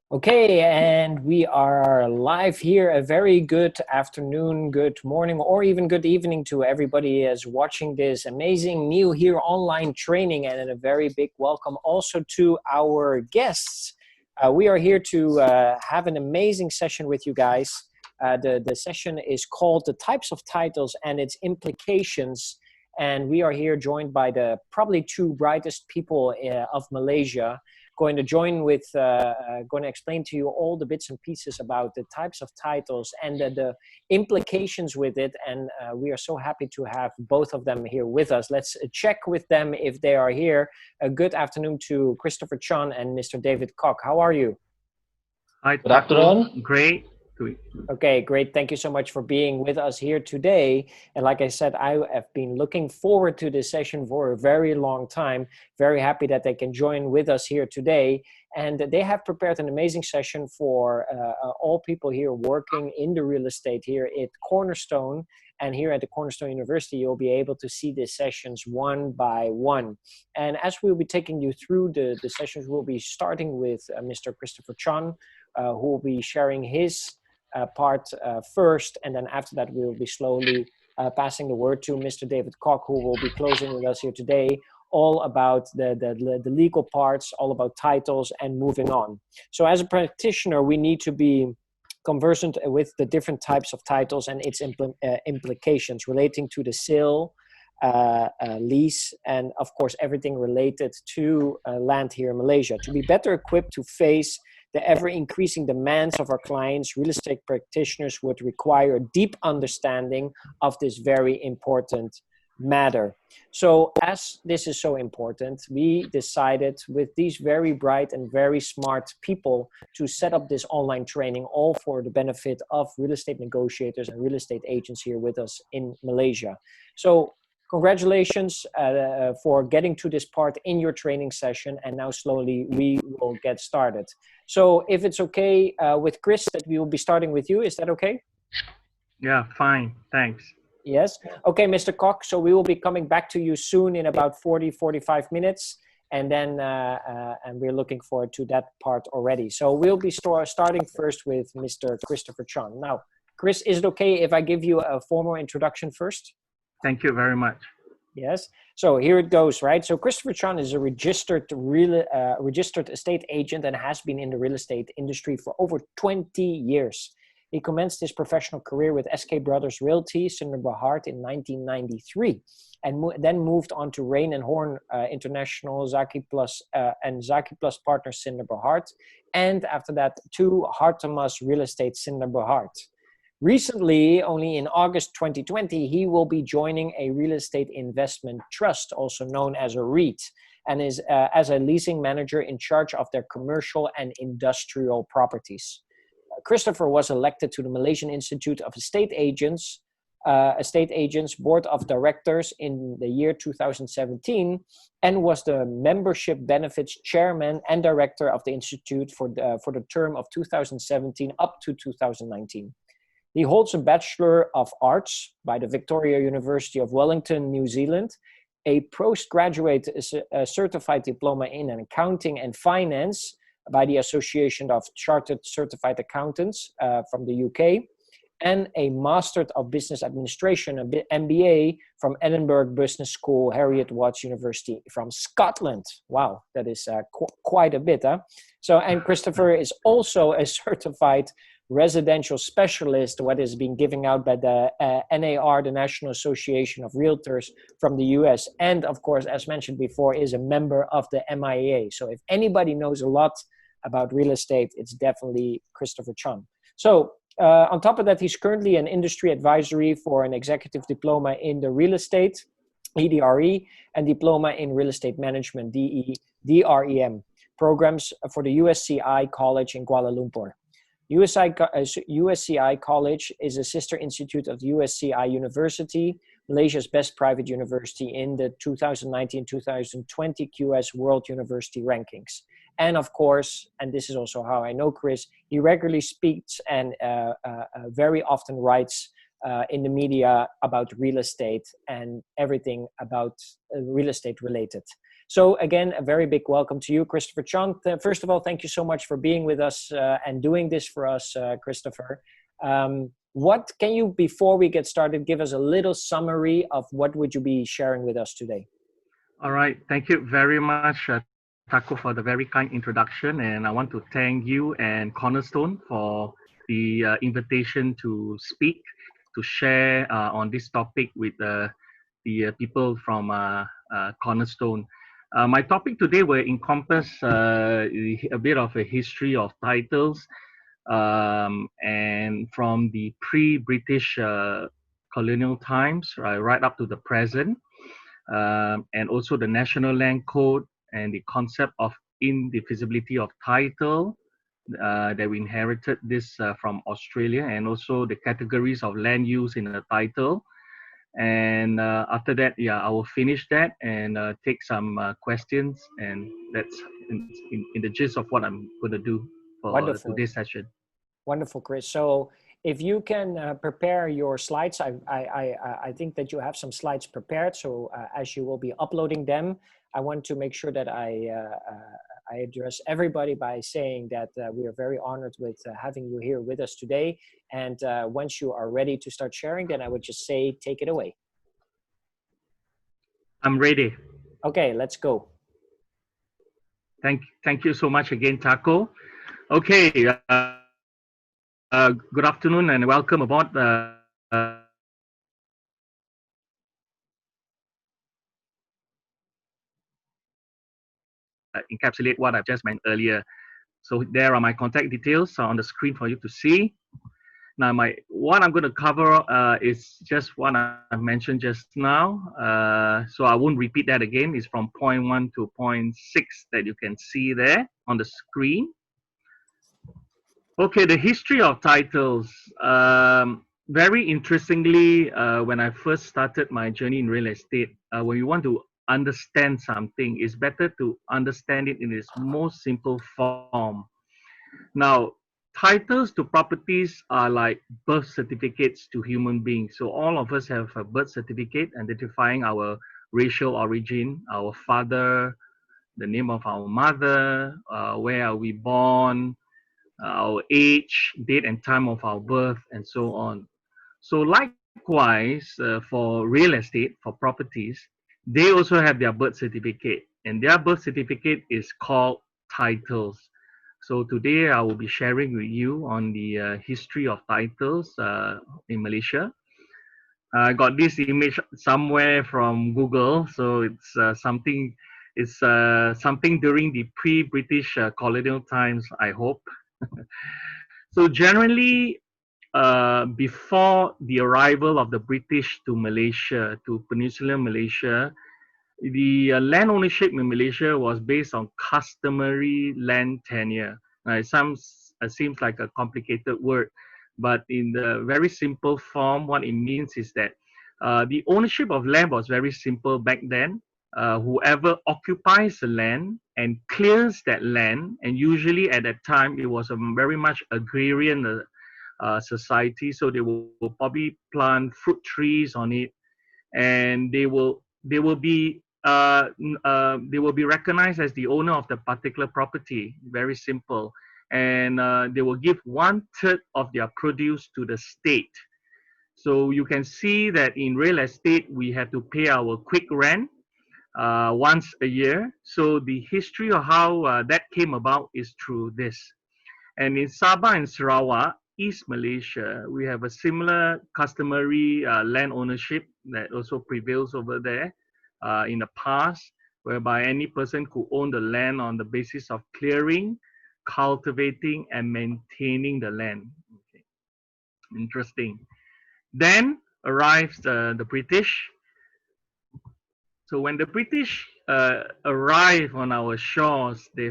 Okay, and we are live here. A very good afternoon, good morning, or even good evening to everybody is watching this amazing new here online training, and a very big welcome also to our guests. We are here to have an amazing session with you guys. The session is called The Types of Titles and Its Implications, and we are here joined by the probably two brightest people of Malaysia, going to explain to you all the bits and pieces about the types of titles and the implications with it. And we are so happy to have both of them here with us. Let's check with them if they are here. A good afternoon to Christopher Chan and Mr. David Kok. How are you? Hi, Good afternoon. Great. Okay, great. Thank you so much for being with us here today. And like I said, I have been looking forward to this session for a very long time. Very happy that they can join with us here today. And they have prepared an amazing session for all people here working in the real estate here at Cornerstone. And here at the Cornerstone University, you'll be able to see the sessions one by one. And as we'll be taking you through the sessions, we'll be starting with Mr. Christopher Chan, who will be sharing his part first, and then after that we will be slowly passing the word to Mr. David Kok, who will be closing with us here today, all about the legal parts, all about titles, and moving on. So as a practitioner, we need to be conversant with the different types of titles and its implications relating to the sale, lease, and of course everything related to land here in Malaysia. To be better equipped to face the ever-increasing demands of our clients, real estate practitioners would require a deep understanding of this very important matter. So as this is so important, we decided with these very bright and very smart people to set up this online training, all for the benefit of real estate negotiators and real estate agents here with us in Malaysia. So congratulations for getting to this part in your training session, and now slowly we will get started. So if it's okay with Chris, that we will be starting with you, is that okay? Yeah, fine, thanks. Yes. Okay, Mr. Kok, so we will be coming back to you soon in about 45 minutes, and then and we're looking forward to that part already. So we'll be starting first with Mr. Christopher Chan. Now, Chris, is it okay if I give you a formal introduction first? Thank you very much. Yes. So here it goes, right? So Christopher Chan is a registered estate agent and has been in the real estate industry for over 20 years. He commenced his professional career with SK Brothers Realty, Sdn Berhad in 1993, and then moved on to Rain and Horn International, Zaki Plus and Zaki Plus Partners Sdn Berhad, and after that to Hartemas Real Estate Sdn Berhad. Recently, only in August 2020, he will be joining a real estate investment trust, also known as a REIT, and is as a leasing manager in charge of their commercial and industrial properties. Christopher was elected to the Malaysian Institute of Estate Agents Board of Directors in the year 2017, and was the membership benefits chairman and director of the institute for the term of 2017 up to 2019. He holds a Bachelor of Arts by the Victoria University of Wellington, New Zealand, a postgraduate certified diploma in accounting and finance by the Association of Chartered Certified Accountants from the UK, and a Master of Business Administration, an MBA from Edinburgh Business School, Heriot Watts University from Scotland. Wow, that is quite a bit, huh? So, and Christopher is also a certified residential specialist, what is being given out by the NAR, the National Association of Realtors from the US, and of course, as mentioned before, is a member of the MIA. So if anybody knows a lot about real estate, it's definitely Christopher Chan. So on top of that, he's currently an industry advisory for an executive diploma in the real estate, EDRE, and diploma in real estate management, DREM, programs for the USCI College in Kuala Lumpur. USCI College is a sister institute of the USCI University, Malaysia's best private university in the 2019-2020 QS World University Rankings. And of course, and this is also how I know Chris, he regularly speaks and very often writes in the media about real estate and everything about real estate related. So again, a very big welcome to you, Christopher Chung. First of all, thank you so much for being with us and doing this for us, Christopher. What can you, before we get started, give us a little summary of what would you be sharing with us today? All right. Thank you very much, Taco, for the very kind introduction. And I want to thank you and Cornerstone for the invitation to speak, to share on this topic with the people from Cornerstone. My topic today will encompass a bit of a history of titles and from the pre-British colonial times right up to the present, and also the National Land Code and the concept of indivisibility of title that we inherited this from Australia, and also the categories of land use in a title. And after that, I will finish that and take some questions, and that's in the gist of what I'm going to do for Wonderful. today's session. Wonderful, Chris. So if you can prepare your slides, I think that you have some slides prepared. So as you will be uploading them, I want to make sure that I address everybody by saying that we are very honored with having you here with us today. And once you are ready to start sharing, then I would just say, take it away. I'm ready. Okay, let's go. Thank you so much again, Taco. Okay, good afternoon and welcome aboard. Encapsulate what I've just mentioned earlier. So there are my contact details on the screen for you to see. Now, what I'm going to cover is just what I mentioned just now. So I won't repeat that again. It's from point 1 to point 6 that you can see there on the screen. Okay, the history of titles. Very interestingly, when I first started my journey in real estate, when you want to understand something, it's better to understand it in its most simple form. Now, titles to properties are like birth certificates to human beings. So all of us have a birth certificate identifying our racial origin, our father, the name of our mother, where are we born, our age, date and time of our birth, and so on. So likewise, for real estate, for properties, they also have their birth certificate, and their birth certificate is called titles. So today I will be sharing with you on the history of titles in Malaysia. I got this image somewhere from Google, so it's something. It's something during the pre-British colonial times, I hope. So generally, before the arrival of the British to Malaysia, to Peninsular Malaysia, the land ownership in Malaysia was based on customary land tenure. It seems like a complicated word, but in the very simple form, what it means is that the ownership of land was very simple back then. Whoever occupies the land and clears that land, and usually at that time it was a very much agrarian society, so they will probably plant fruit trees on it, and they will be recognized as the owner of the particular property. Very simple, and they will give 1/3 of their produce to the state. So you can see that in real estate we have to pay our quick rent once a year. So the history of how that came about is through this. And in Sabah and Sarawak, East Malaysia, we have a similar customary land ownership that also prevails over there in the past, whereby any person could own the land on the basis of clearing, cultivating, and maintaining the land. Okay. Interesting. Then arrives the British. So when the British arrived on our shores, they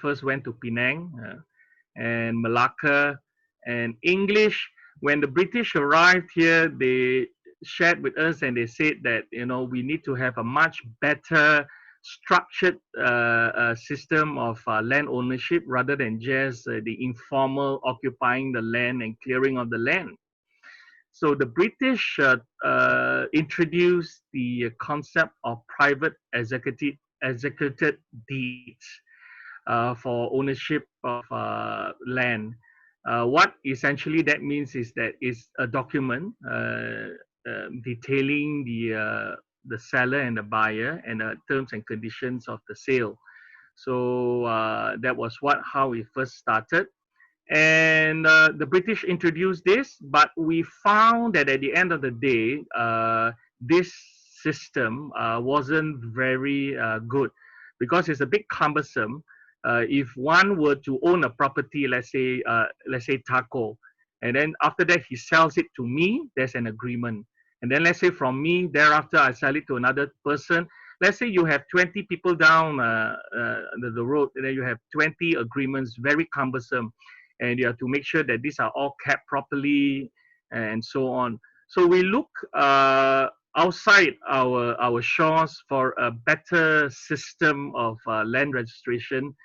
first went to Penang and Malacca and English. When the British arrived here, they shared with us and they said that, you know, we need to have a much better structured system of land ownership rather than just the informal occupying the land and clearing of the land. So the British introduced the concept of private executed deeds for ownership of land. What essentially that means is that it's a document detailing the seller and the buyer and the terms and conditions of the sale. So that was how we first started. And the British introduced this, but we found that at the end of the day, this system wasn't very good because it's a bit cumbersome. If one were to own a property, let's say Taco, and then after that he sells it to me, there's an agreement. And then let's say from me, thereafter I sell it to another person. Let's say you have 20 people down the road, and then you have 20 agreements, very cumbersome, and you have to make sure that these are all kept properly and so on. So we look outside our shores for a better system of land registration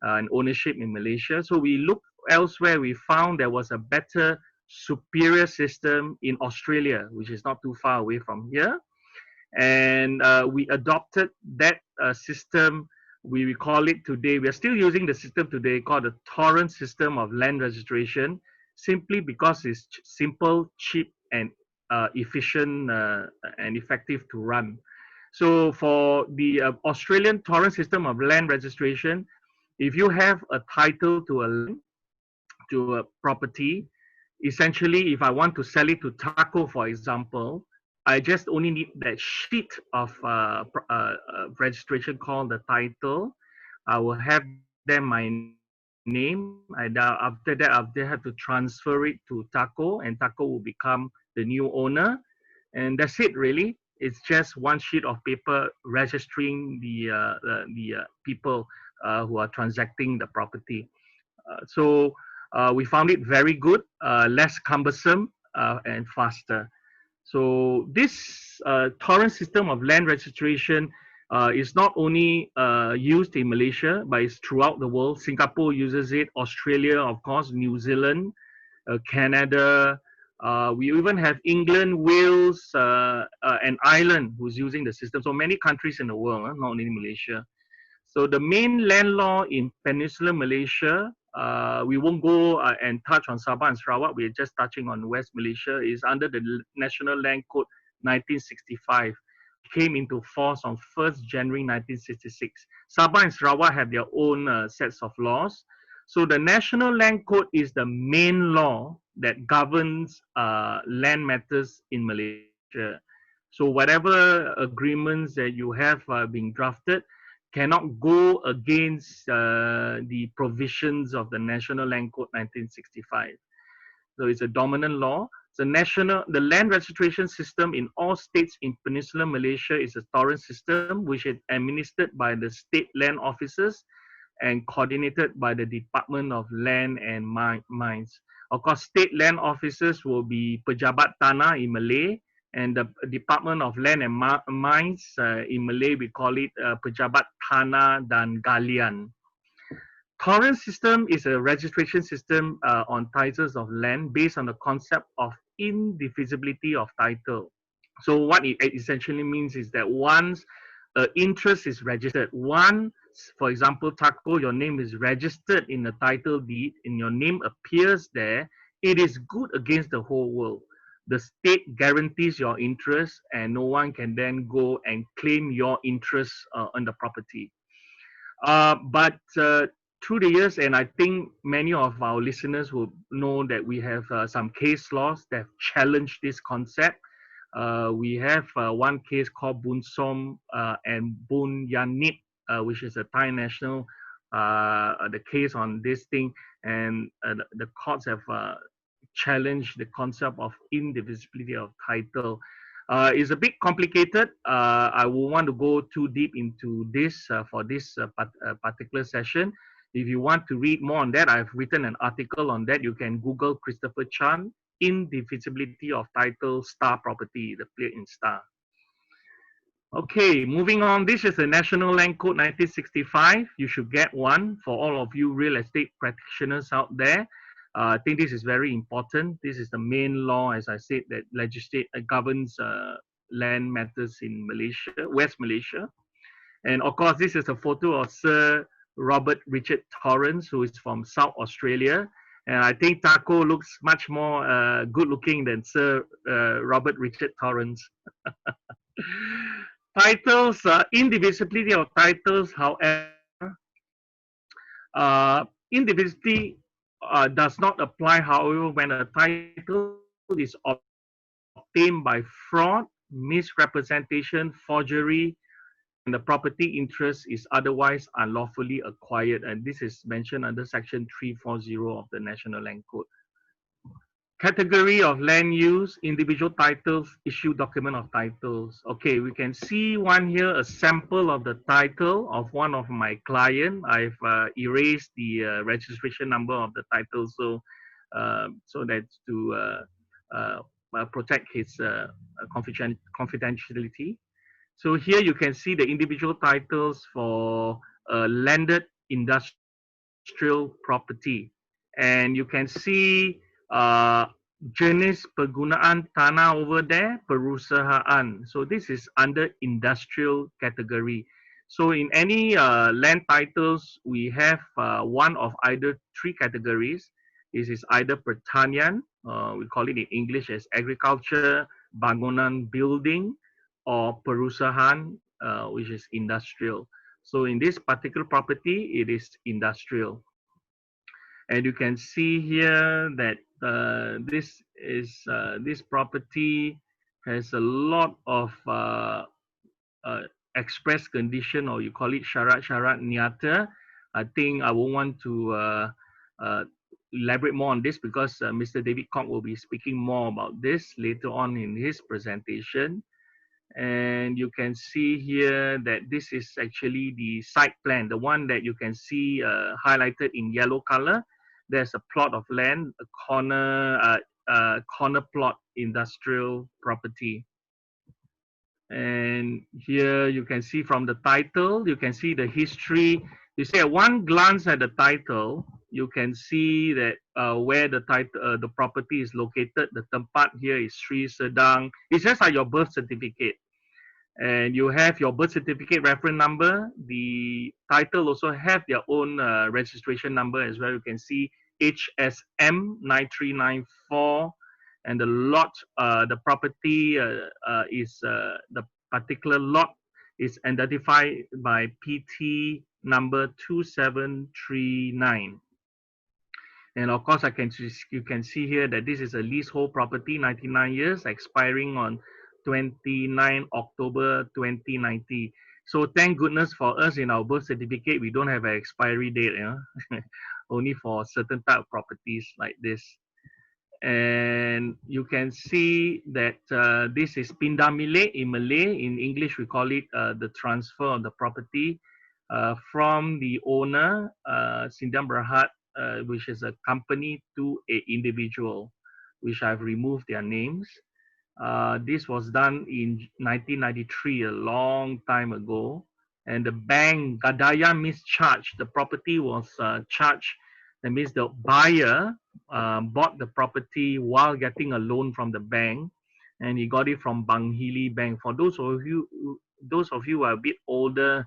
and ownership in Malaysia. So we looked elsewhere. We found there was a better, superior system in Australia, which is not too far away from here. And we adopted that system. We call it today, we are still using the system today called the torrent system of land registration, simply because it's simple, cheap, and efficient and effective to run. So for the Australian torrent system of land registration, if you have a title to a property, essentially, if I want to sell it to Taco, for example, I just only need that sheet of registration called the title. I will have then my name. After that, I have to transfer it to Taco, and Taco will become the new owner. And that's it, really. It's just one sheet of paper registering the people who are transacting the property. So we found it very good, less cumbersome, and faster. So this torrent system of land registration is not only used in Malaysia, but it's throughout the world. Singapore uses it, Australia, of course, New Zealand, Canada. We even have England, Wales, and Ireland who's using the system. So many countries in the world, not only Malaysia. So the main land law in Peninsular Malaysia, we won't go and touch on Sabah and Sarawak. We're just touching on West Malaysia. Is under the National Land Code 1965. Came into force on 1st January 1966. Sabah and Sarawak have their own sets of laws. So the National Land Code is the main law that governs land matters in Malaysia. So whatever agreements that you have being drafted cannot go against the provisions of the National Land Code 1965. So it's a dominant law. The land registration system in all states in Peninsular Malaysia is a torrent system, which is administered by the state land officers and coordinated by the Department of Land and Mines. Of course, state land officers will be Pejabat Tanah in Malay, and the Department of Land and Mines in Malay, we call it Pejabat Tanah dan Galian. Torrent system is a registration system on titles of land based on the concept of indivisibility of title. So what it essentially means is that once interest is registered, for example, Taco, your name is registered in the title deed, and your name appears there, it is good against the whole world. The state guarantees your interest, and no one can then go and claim your interest on the property. But through the years, and I think many of our listeners will know that we have some case laws that have challenged this concept. We have one case called Bun Som and Bun Yanit, which is a Thai national, the case on this thing, and the courts have challenged the concept of indivisibility of title. It's a bit complicated. I won't want to go too deep into this for this particular session. If you want to read more on that, I've written an article on that. You can Google Christopher Chan, Indivisibility of Title, Star Property, the plate in Star. Okay, moving on. This is the National Land Code 1965. You should get one for all of you real estate practitioners out there. I think this is very important. This is the main law, as I said, that governs land matters in Malaysia, West Malaysia. And of course, this is a photo of Sir Robert Richard Torrance, who is from South Australia. And I think Taco looks much more good looking than Sir Robert Richard Torrance. Titles, indivisibility of titles, however, indivisibility does not apply, however, when a title is obtained by fraud, misrepresentation, forgery, and the property interest is otherwise unlawfully acquired. And this is mentioned under Section 340 of the National Land Code. Category of land use, individual titles, issue document of titles. Okay, we can see one here, a sample of the title of one of my client. I've erased the registration number of the title, so that's to protect his confidentiality. So here you can see the individual titles for landed industrial property, and you can see jenis penggunaan tanah over there, perusahaan. So this is under industrial category. So in any land titles, we have one of either three categories. This is either pertanian, we call it in English as agriculture, bangunan, building, or perusahaan, which is industrial. So in this particular property, it is industrial. And you can see here that this property has a lot of express condition, or you call it syarat-syarat nyata. I think I won't want to elaborate more on this because Mr. David Kok will be speaking more about this later on in his presentation. And you can see here that this is actually the site plan, the one that you can see highlighted in yellow color. There's a plot of land, a corner plot industrial property. And here you can see from the title, you can see the history. You see at one glance at the title, you can see that where the title, the property is located. The tempat here is Sri Sedang. It's just like your birth certificate. And you have your birth certificate reference number. The title also have their own registration number as well. You can see HSM 9394, and the lot, the property is the particular lot is identified by PT number 2739. And of course, you can see here that this is a leasehold property, 99 years, expiring on 29 October 2090. So thank goodness for us in our birth certificate, we don't have an expiry date, you know? Only for certain type of properties like this. And you can see that this is pindah milik in Malay. In English, we call it the transfer of the property from the owner, Sindang Berhad, which is a company, to a individual, which I've removed their names. This was done in 1993, a long time ago. And the bank, Gadaya mischarged. The property was charged. That means the buyer bought the property while getting a loan from the bank, and he got it from Bang Hili Bank. For those of you who are a bit older,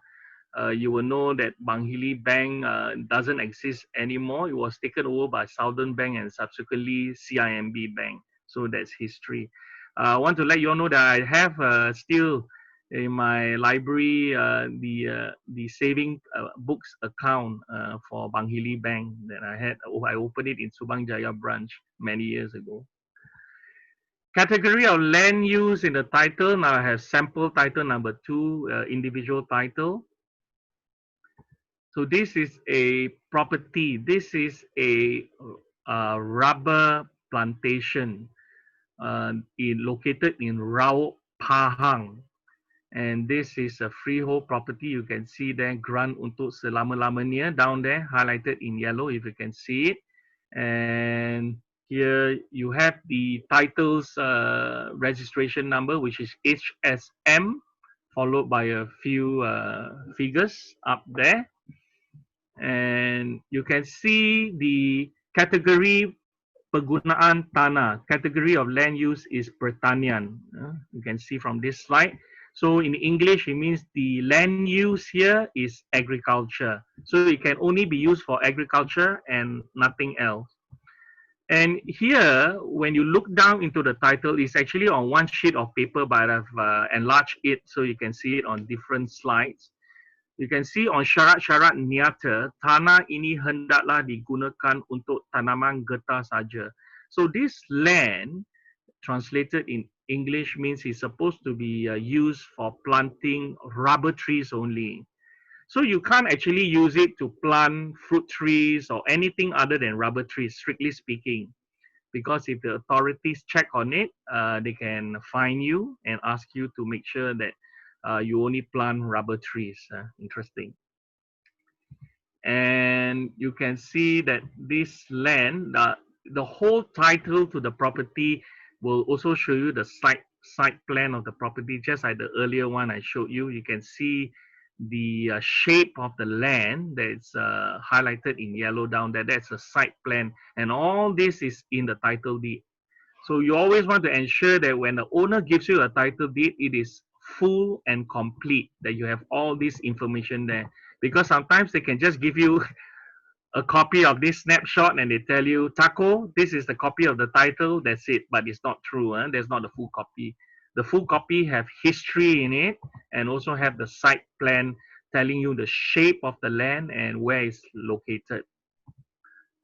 you will know that Bang Hili Bank doesn't exist anymore. It was taken over by Southern Bank and subsequently CIMB Bank. So that's history. I want to let you all know that I have still in my library the saving books account for Bang Hili Bank that I had. I opened it in Subang Jaya branch many years ago. Category of land use in the title. Now I have sample title number 2, individual title. So this is a property. This is a rubber plantation located in Rao Pahang. And this is a freehold property. You can see there, grant untuk selama-lamanya down there, highlighted in yellow if you can see it. And here you have the title's registration number, which is HSM, followed by a few figures up there. And you can see the Category penggunaan tanah, category of land use is pertanian. You can see from this slide. So in English, it means the land use here is agriculture. So it can only be used for agriculture and nothing else. And here, when you look down into the title, it's actually on one sheet of paper, but I've enlarged it so you can see it on different slides. You can see on syarat-syarat niata, tanah ini hendaklah digunakan untuk tanaman getah saja. So this land, translated in English, means it's supposed to be used for planting rubber trees only. So you can't actually use it to plant fruit trees or anything other than rubber trees, strictly speaking. Because if the authorities check on it, they can fine you and ask you to make sure that you only plant rubber trees. Interesting. And you can see that this land, the whole title to the property will also show you the site plan of the property, just like the earlier one I showed you. You can see the shape of the land that's highlighted in yellow down there. That's a site plan, and all this is in the title deed. So you always want to ensure that when the owner gives you a title deed, it is full and complete, that you have all this information there. Because sometimes they can just give you a copy of this snapshot and they tell you, Taco, this is the copy of the title, that's it. But it's not true. There's not a full copy. The full copy have history in it and also have the site plan telling you the shape of the land and where it's located.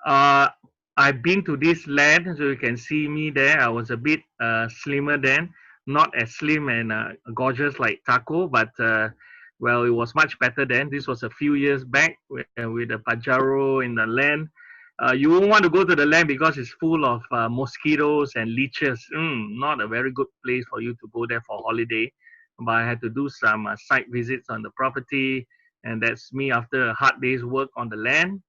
I've been to this land, so you can see me there. I was a bit slimmer then, not as slim and gorgeous like Taco, but well, it was much better then. This was a few years back with the Pajaro in the land. You won't want to go to the land because it's full of mosquitoes and leeches. Not a very good place for you to go there for holiday. But I had to do some site visits on the property, and that's me after a hard day's work on the land.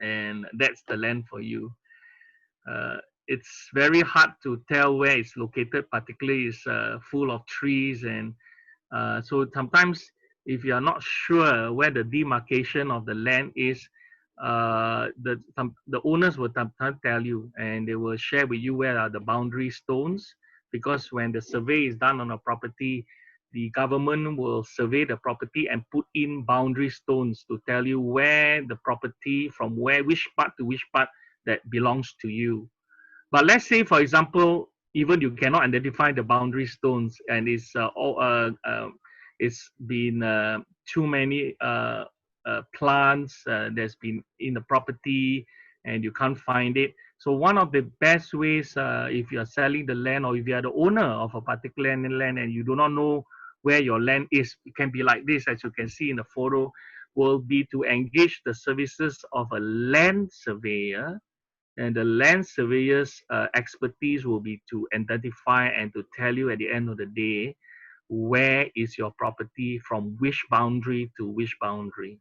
And that's the land for you. It's very hard to tell where it's located, particularly it's full of trees, and so sometimes if you are not sure where the demarcation of the land is, the owners will sometimes tell you, and they will share with you where are the boundary stones, because when the survey is done on a property, the government will survey the property and put in boundary stones to tell you where the property, from where, which part to which part that belongs to you. But let's say, for example, even you cannot identify the boundary stones and it's been too many plants that's been in the property and you can't find it. So one of the best ways, if you are selling the land or if you are the owner of a particular land and you do not know where your land is, it can be like this, as you can see in the photo, will be to engage the services of a land surveyor. And the land surveyor's expertise will be to identify and to tell you at the end of the day where is your property from which boundary to which boundary.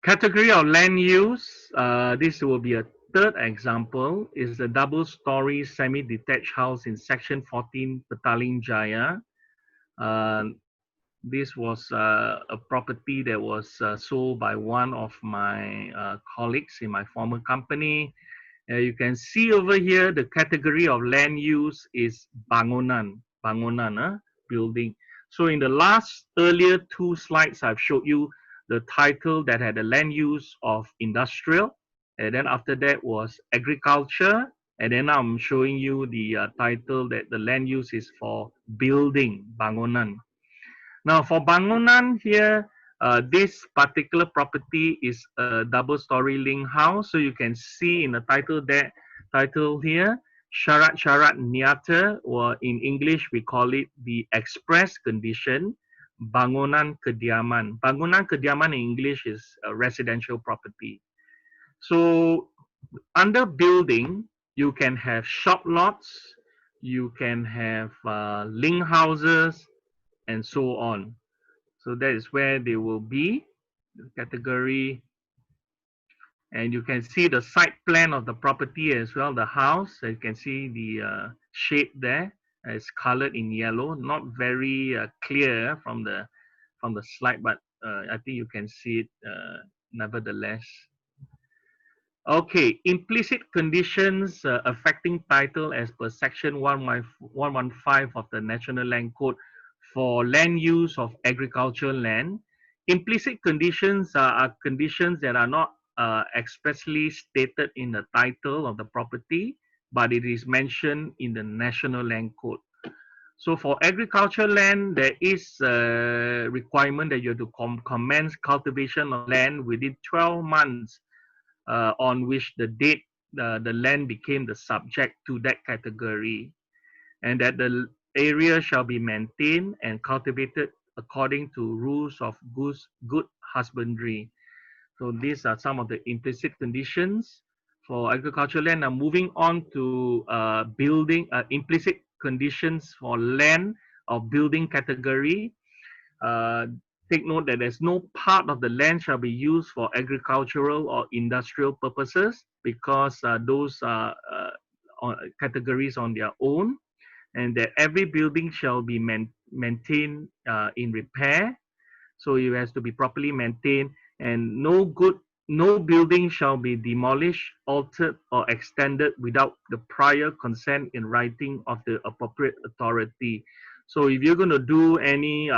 Category of land use, this will be a third example, is the double-story semi-detached house in Section 14, Petaling Jaya. This was a property that was sold by one of my colleagues in my former company. You can see over here the category of land use is bangunan, building. So in the earlier two slides, I've showed you the title that had the land use of industrial, and then after that was agriculture, and then I'm showing you the title that the land use is for building, bangunan. Now for bangunan here, this particular property is a double-story link house. So you can see in the title here, syarat-syarat niata, or in English we call it the express condition, bangunan kediaman. Bangunan kediaman in English is a residential property. So under building, you can have shop lots, you can have link houses, and so on. So that is where they will be, the category. And you can see the site plan of the property as well, the house. You can see the shape there. It's colored in yellow, not very clear from the slide, but I think you can see it nevertheless. Okay, implicit conditions affecting title as per section 115 of the National Land Code for land use of agricultural land. Implicit conditions are conditions that are not expressly stated in the title of the property, but it is mentioned in the National Land Code. So for agricultural land, there is a requirement that you have to commence cultivation of land within 12 months on which the date the land became the subject to that category, and that the area shall be maintained and cultivated according to rules of good husbandry. So these are some of the implicit conditions for agricultural land. Now moving on to building implicit conditions for land of building category. Uh, Take note that there's no part of the land shall be used for agricultural or industrial purposes, because those are categories on their own, and that every building shall be maintained in repair, so it has to be properly maintained, and no building shall be demolished, altered, or extended without the prior consent in writing of the appropriate authority. So if you're going to do any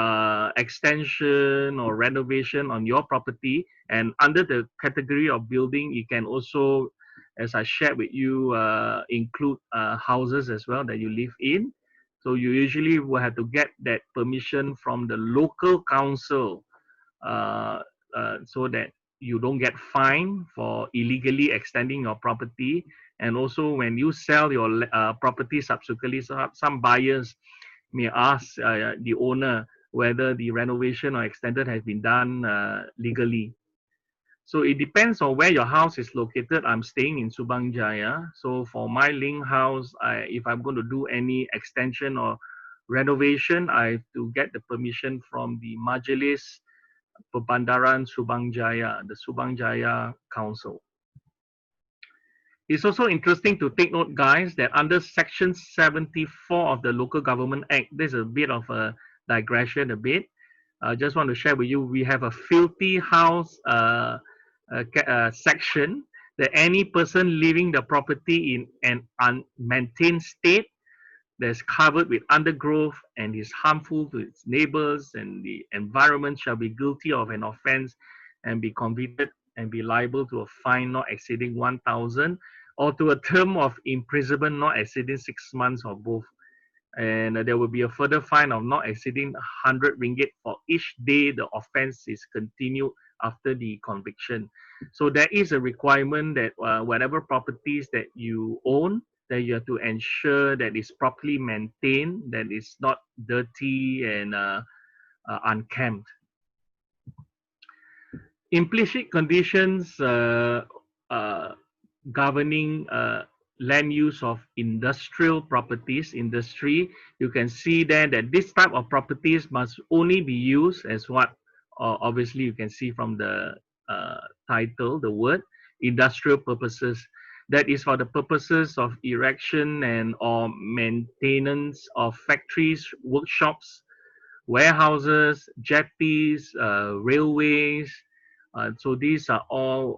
extension or renovation on your property, and under the category of building, you can also, as I shared with you, include houses as well that you live in. So you usually will have to get that permission from the local council, uh, so that you don't get fined for illegally extending your property. And also when you sell your property subsequently, some buyers may ask the owner whether the renovation or extended has been done legally. So it depends on where your house is located. I'm staying in Subang Jaya. So for my Ling house, if I'm going to do any extension or renovation, I have to get the permission from the Majelis Perbandaran Subang Jaya, the Subang Jaya Council. It's also interesting to take note, guys, that under Section 74 of the Local Government Act, there's a bit of a digression a bit. I just want to share with you, we have a filthy house section, that any person living the property in an unmaintained state that's covered with undergrowth and is harmful to its neighbors and the environment shall be guilty of an offense and be convicted and be liable to a fine not exceeding 1,000 or to a term of imprisonment not exceeding 6 months or both. And there will be a further fine of not exceeding 100 ringgit for each day the offense is continued after the conviction. So there is a requirement that whatever properties that you own, that you have to ensure that it's properly maintained, that it's not dirty and unkempt. Implicit conditions governing land use of industrial properties, industry. You can see there that this type of properties must only be used as what obviously you can see from the title, the word, industrial purposes. That is for the purposes of erection and or maintenance of factories, workshops, warehouses, jetties, railways. So these are all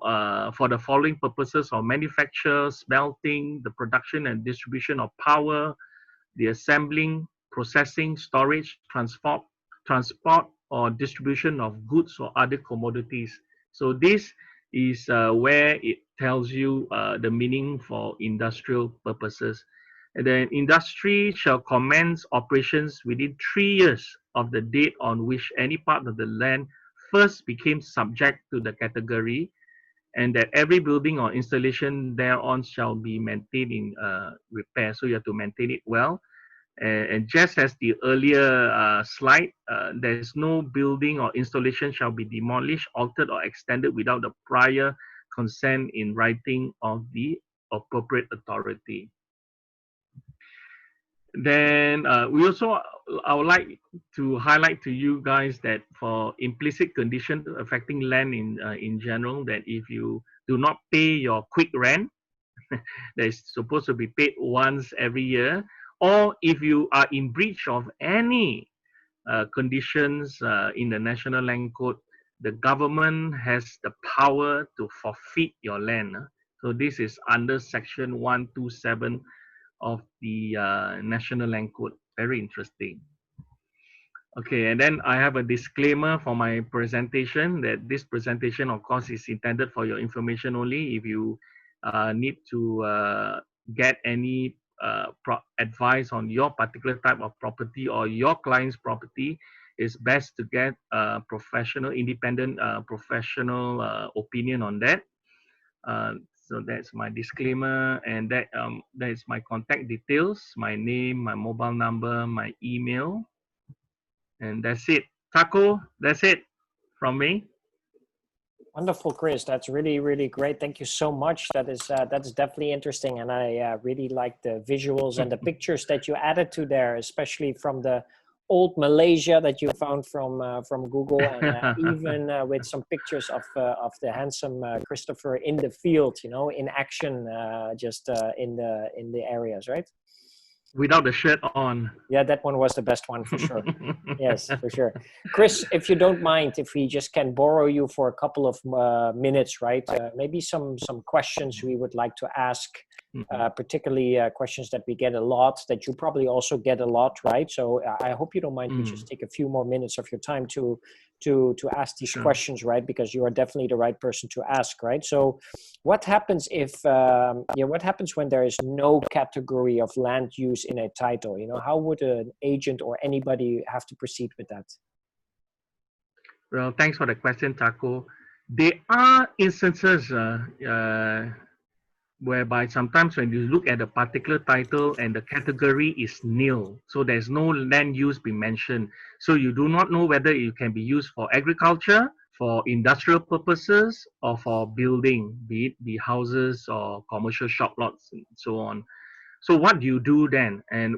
for the following purposes of manufacture, smelting, the production and distribution of power, the assembling, processing, storage, transport or distribution of goods or other commodities. So this is where it tells you the meaning for industrial purposes. And then industry shall commence operations within 3 years of the date on which any part of the land first became subject to the category, and that every building or installation thereon shall be maintained in repair. So you have to maintain it well. And just as the earlier slide, there is no building or installation shall be demolished, altered, or extended without the prior consent in writing of the appropriate authority. Then I would like to highlight to you guys that for implicit condition affecting land in general, that if you do not pay your quick rent, that is supposed to be paid once every year, or if you are in breach of any conditions in the National Land Code, the government has the power to forfeit your land. So this is under section 127 of the National Land Code. Very interesting. Okay, and then I have a disclaimer for my presentation that this presentation, of course, is intended for your information only. If you need to get any advice on your particular type of property or your client's property, it's best to get a professional, independent professional opinion on that. So that's my disclaimer, and that is my contact details, my name, my mobile number, my email. And that's it. Taco, that's it from me. Wonderful, Chris. That's really, really great. Thank you so much. That's definitely interesting, and I really like the visuals and the pictures that you added to there, especially from the old Malaysia that you found from Google, and even with some pictures of the handsome Christopher in the field, you know, in action, just in the areas, right? Without the shirt on. Yeah, that one was the best one for sure. Yes, for sure. Chris, if you don't mind, if we just can borrow you for a couple of minutes, right? Maybe some questions we would like to ask, particularly questions that we get a lot, that you probably also get a lot, right? So I hope you don't mind. We just take a few more minutes of your time to ask these questions, right? Because you are definitely the right person to ask, right? So what happens if what happens when there is no category of land use in a title? You know, how would an agent or anybody have to proceed with that? Well, thanks for the question, Taco. There are instances whereby sometimes when you look at a particular title and the category is nil, so there's no land use being mentioned. So you do not know whether it can be used for agriculture, for industrial purposes, or for building, be it be houses or commercial shop lots and so on. So what do you do then? And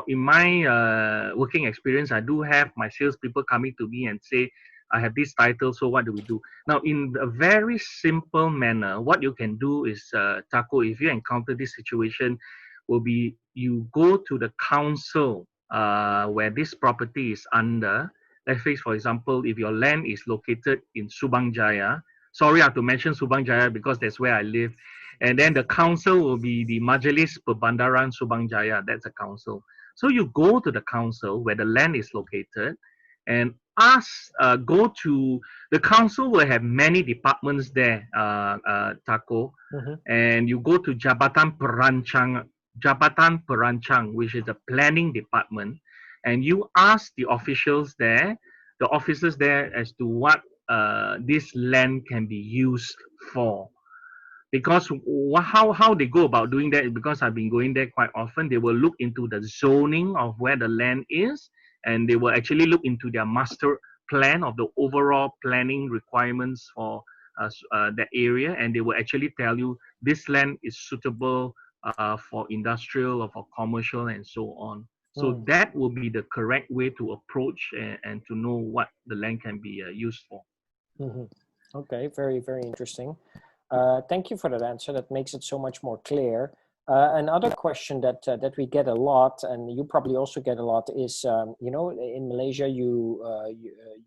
in my working experience, I do have my salespeople coming to me and say, I have this title, so what do we do? Now, in a very simple manner, what you can do is, Taco, if you encounter this situation, will be you go to the council where this property is under. Let's say, for example, if your land is located in Subang Jaya, sorry, I have to mention Subang Jaya because that's where I live. And then the council will be the Majelis Perbandaran Subang Jaya. That's a council. So you go to the council where the land is located and go to the council. Will have many departments there, Taco. And you go to Jabatan Perancang, which is the planning department, and you ask the officers there, as to what this land can be used for. Because how they go about doing that is because I've been going there quite often. They will look into the zoning of where the land is, and they will actually look into their master plan of the overall planning requirements for that area, and they will actually tell you this land is suitable for industrial or for commercial and so on. So that will be the correct way to approach and to know what the land can be used for. Okay, very, very interesting. Thank you for that answer. That makes it so much more clear. Another question that we get a lot, and you probably also get a lot, is you know, in Malaysia you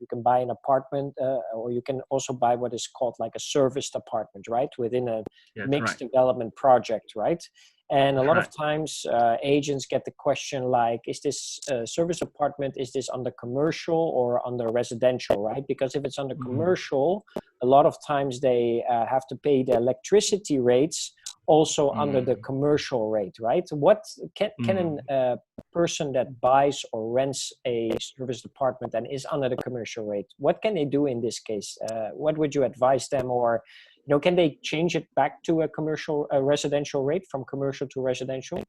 can buy an apartment, or you can also buy what is called like a serviced apartment, right, within a mixed development project, right? And a lot of times agents get the question like, is this service apartment, is this under commercial or under residential, right? Because if it's under commercial, a lot of times they have to pay the electricity rates also under the commercial rate, right? What can a person that buys or rents a service apartment and is under the commercial rate, what can they do in this case? What would you advise them? Or, you know, can they change it back to a residential rate, from commercial to residential?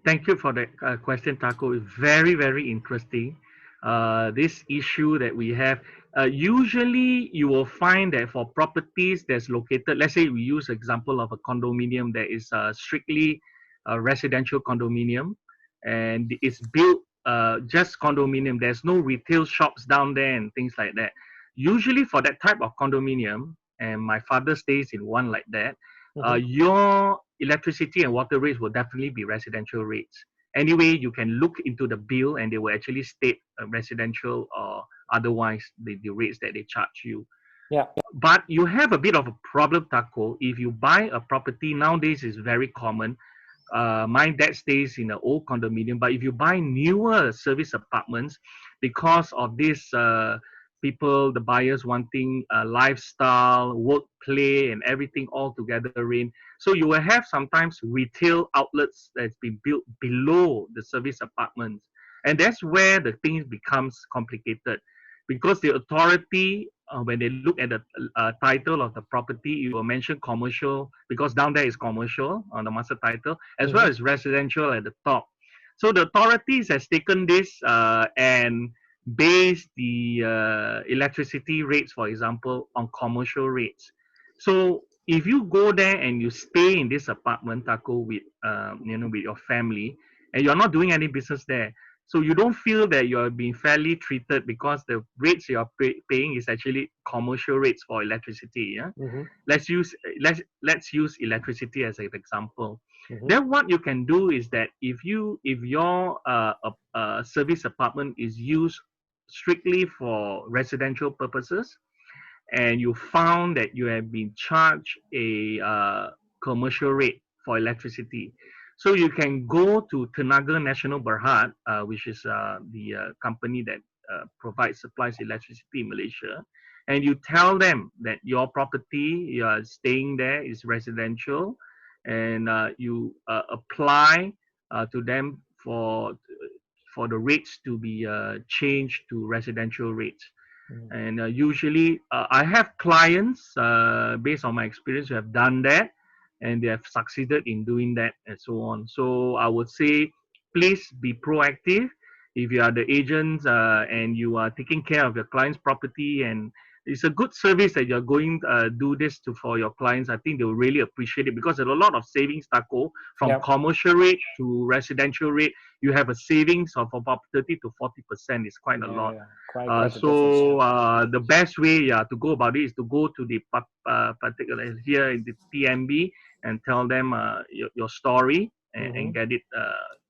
Thank you for that question, Taco. It's very, very interesting. This issue that we have, usually you will find that for properties that's located, let's say we use example of a condominium that is strictly a residential condominium, and it's built just condominium. There's no retail shops down there and things like that. Usually for that type of condominium, and my father stays in one like that, your electricity and water rates will definitely be residential rates. Anyway, you can look into the bill and they will actually state residential or otherwise the rates that they charge you. Yeah. But you have a bit of a problem, Taco. If you buy a property nowadays, is very common. My dad stays in an old condominium, but if you buy newer service apartments, because of this, people, the buyers wanting lifestyle, work, play, and everything all together in. So you will have sometimes retail outlets that's been built below the service apartments, and that's where the thing becomes complicated, because the authority, when they look at the title of the property, it will mention commercial, because down there is commercial on the master title, as well Mm-hmm. as residential at the top. So the authorities has taken this and based the electricity rates, for example, on commercial rates. So if you go there and you stay in this apartment, Taco, with with your family, and you're not doing any business there, so you don't feel that you're being fairly treated, because the rates you're paying is actually commercial rates for electricity. Yeah, Mm-hmm. let's use electricity as an example. Mm-hmm. Then what you can do is that if your service apartment is used strictly for residential purposes, and you found that you have been charged a commercial rate for electricity, so you can go to Tenaga Nasional Berhad, which is the company that provides supplies electricity in Malaysia, and you tell them that your property you are staying there is residential, and you apply to them for the rates to be changed to residential rates. Mm-hmm. And usually, I have clients, based on my experience, who have done that, and they have succeeded in doing that, and so on. So I would say, please be proactive. If you are the agent and you are taking care of your client's property, and it's a good service that you're going do this to for your clients, I think they will really appreciate it, because there's a lot of savings, Taco, from Yeah. commercial rate to residential rate. You have a savings of about 30 to 40%. It's quite a Yeah. lot. Yeah. Quite a difference. Yeah. The best way, yeah, to go about it is to go to the particular here in the TMB and tell them your story, Mm-hmm. and get it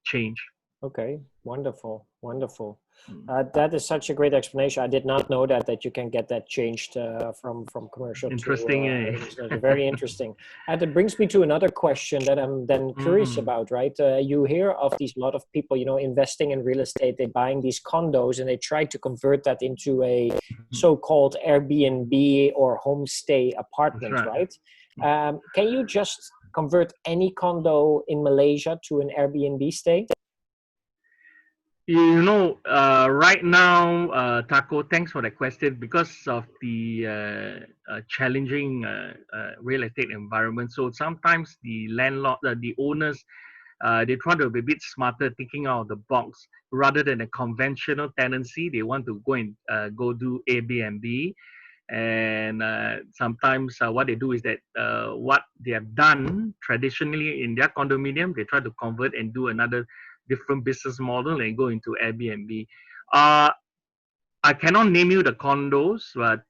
changed. Okay, wonderful, wonderful. Mm. That is such a great explanation. I did not know that you can get that changed from commercial to Interesting, eh? residential. Very interesting. And it brings me to another question that I'm then curious Mm, about. Right, you hear of these lot of people, investing in real estate. They're buying these condos and they try to convert that into a so-called Airbnb or homestay that's apartment. right. Right? Can you just convert any condo in Malaysia to an Airbnb stay? Right now, Taco, thanks for that question. Because of the challenging real estate environment, so sometimes the landlord, the owners, they try to be a bit smarter, thinking out of the box, rather than a conventional tenancy. They want to go do Airbnb, and sometimes what they do is that what they have done traditionally in their condominium, they try to convert and do another different business model and go into Airbnb. Uh, I cannot name you the condos, but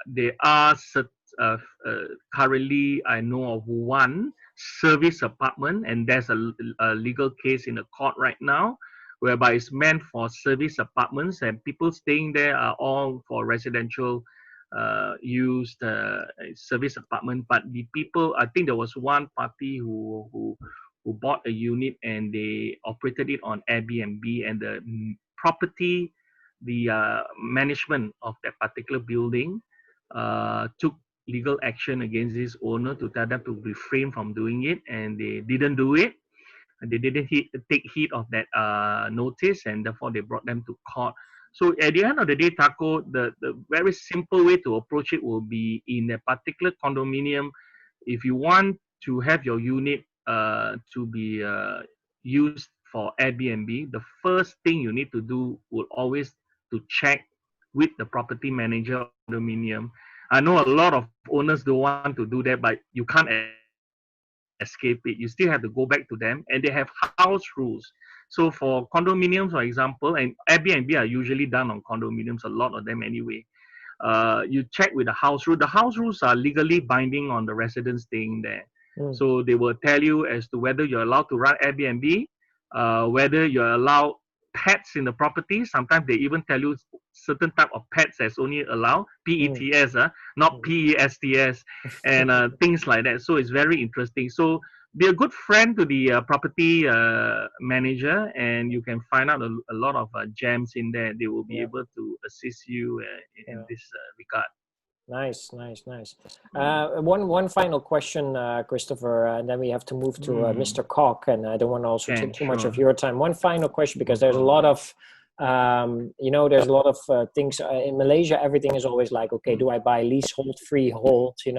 there are currently I know of one service apartment, and there's a legal case in the court right now, whereby it's meant for service apartments, and people staying there are all for residential used service apartment. But the people, I think there was one party who bought a unit and they operated it on Airbnb, and the property, the management of that particular building took legal action against this owner to tell them to refrain from doing it, and they didn't do it. And they didn't take heed of that notice, and therefore they brought them to court. So at the end of the day, Taco, the very simple way to approach it will be, in a particular condominium, if you want to have your unit to be used for Airbnb, the first thing you need to do will always to check with the property manager of the condominium. I know a lot of owners don't want to do that, but you can't escape it. You still have to go back to them, and they have house rules. So for condominiums, for example, and Airbnb are usually done on condominiums, a lot of them anyway. You check with the house rule. The house rules are legally binding on the residents staying there. Mm. So they will tell you as to whether you're allowed to run Airbnb, whether you're allowed pets in the property. Sometimes they even tell you certain type of pets that's only allowed, PETS, not PESTS, and things like that. So it's very interesting. So be a good friend to the property manager, and you can find out a lot of gems in there. They will be able to assist you in this regard. Nice. One final question, Christopher, and then we have to move to Mr. Kok, and I don't want to also take too much of your time. One final question, because there's a lot of, there's a lot of things in Malaysia. Everything is always like, okay, do I buy leasehold, freehold? In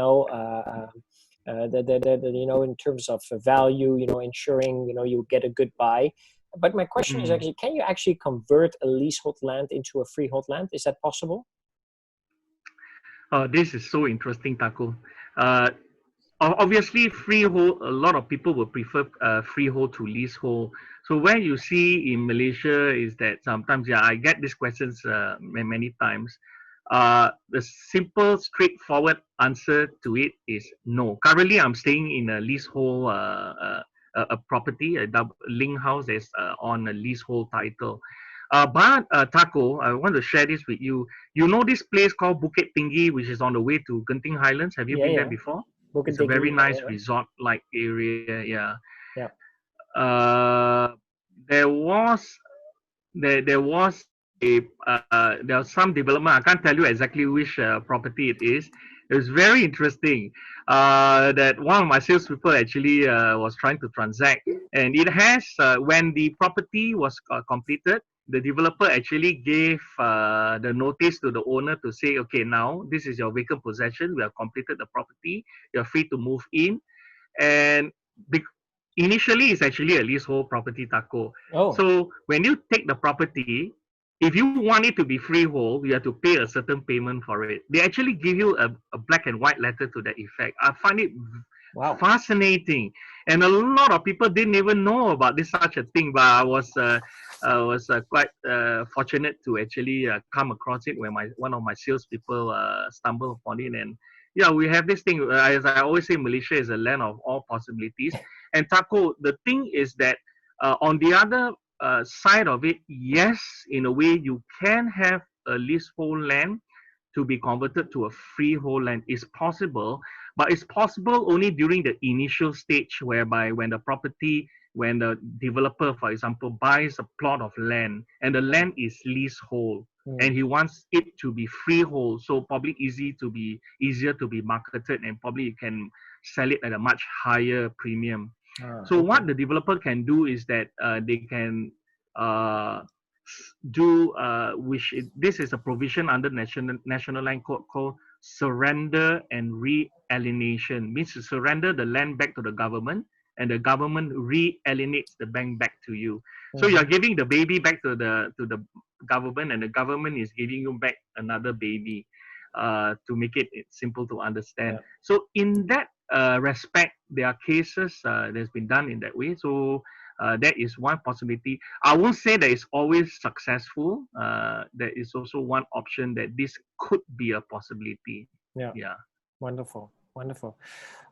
terms of value, ensuring you get a good buy. But my question is actually, can you actually convert a leasehold land into a freehold land? Is that possible? This is so interesting, Taco. Obviously, freehold, a lot of people will prefer freehold to leasehold. So where you see in Malaysia is that sometimes, I get these questions many times. The simple, straightforward answer to it is no. Currently, I'm staying in a leasehold a property, a double link house that's on a leasehold title. But Taco, I want to share this with you. You know this place called Bukit Tinggi, which is on the way to Genting Highlands. Have you been there before? Bukit It's a very Tinggi, nice resort-like area. Yeah. Yeah. There was some development. I can't tell you exactly which property it is. It was very interesting that one of my salespeople actually was trying to transact, and it has when the property was completed, the developer actually gave the notice to the owner to say, okay, now this is your vacant possession. We have completed the property. You're free to move in, and initially it's actually a leasehold property, Taco. So when you take the property, if you want it to be freehold, you have to pay a certain payment for it. They actually give you a black and white letter to that effect. I find it fascinating, and a lot of people didn't even know about this such a thing. But I was quite fortunate to actually come across it when one of my salespeople stumbled upon it. And we have this thing. As I always say, Malaysia is a land of all possibilities. And Taco, the thing is that on the other side of it, yes, in a way, you can have a leasehold land to be converted to a freehold land. Is possible, but it's possible only during the initial stage, whereby when the developer, for example, buys a plot of land and the land is leasehold, and he wants it to be freehold, so probably easier to be marketed, and probably you can sell it at a much higher premium. So what the developer can do is that they can this is a provision under National Land Code called surrender and re-alienation. Means to surrender the land back to the government, and the government re-alienates the bank back to you. So you are giving the baby back to the government, and the government is giving you back another baby, to make it simple to understand. So in that respect, there are cases that's been done in that way. So that is one possibility. I won't say that it's always successful. There is also one option that this could be a possibility. Yeah. Wonderful.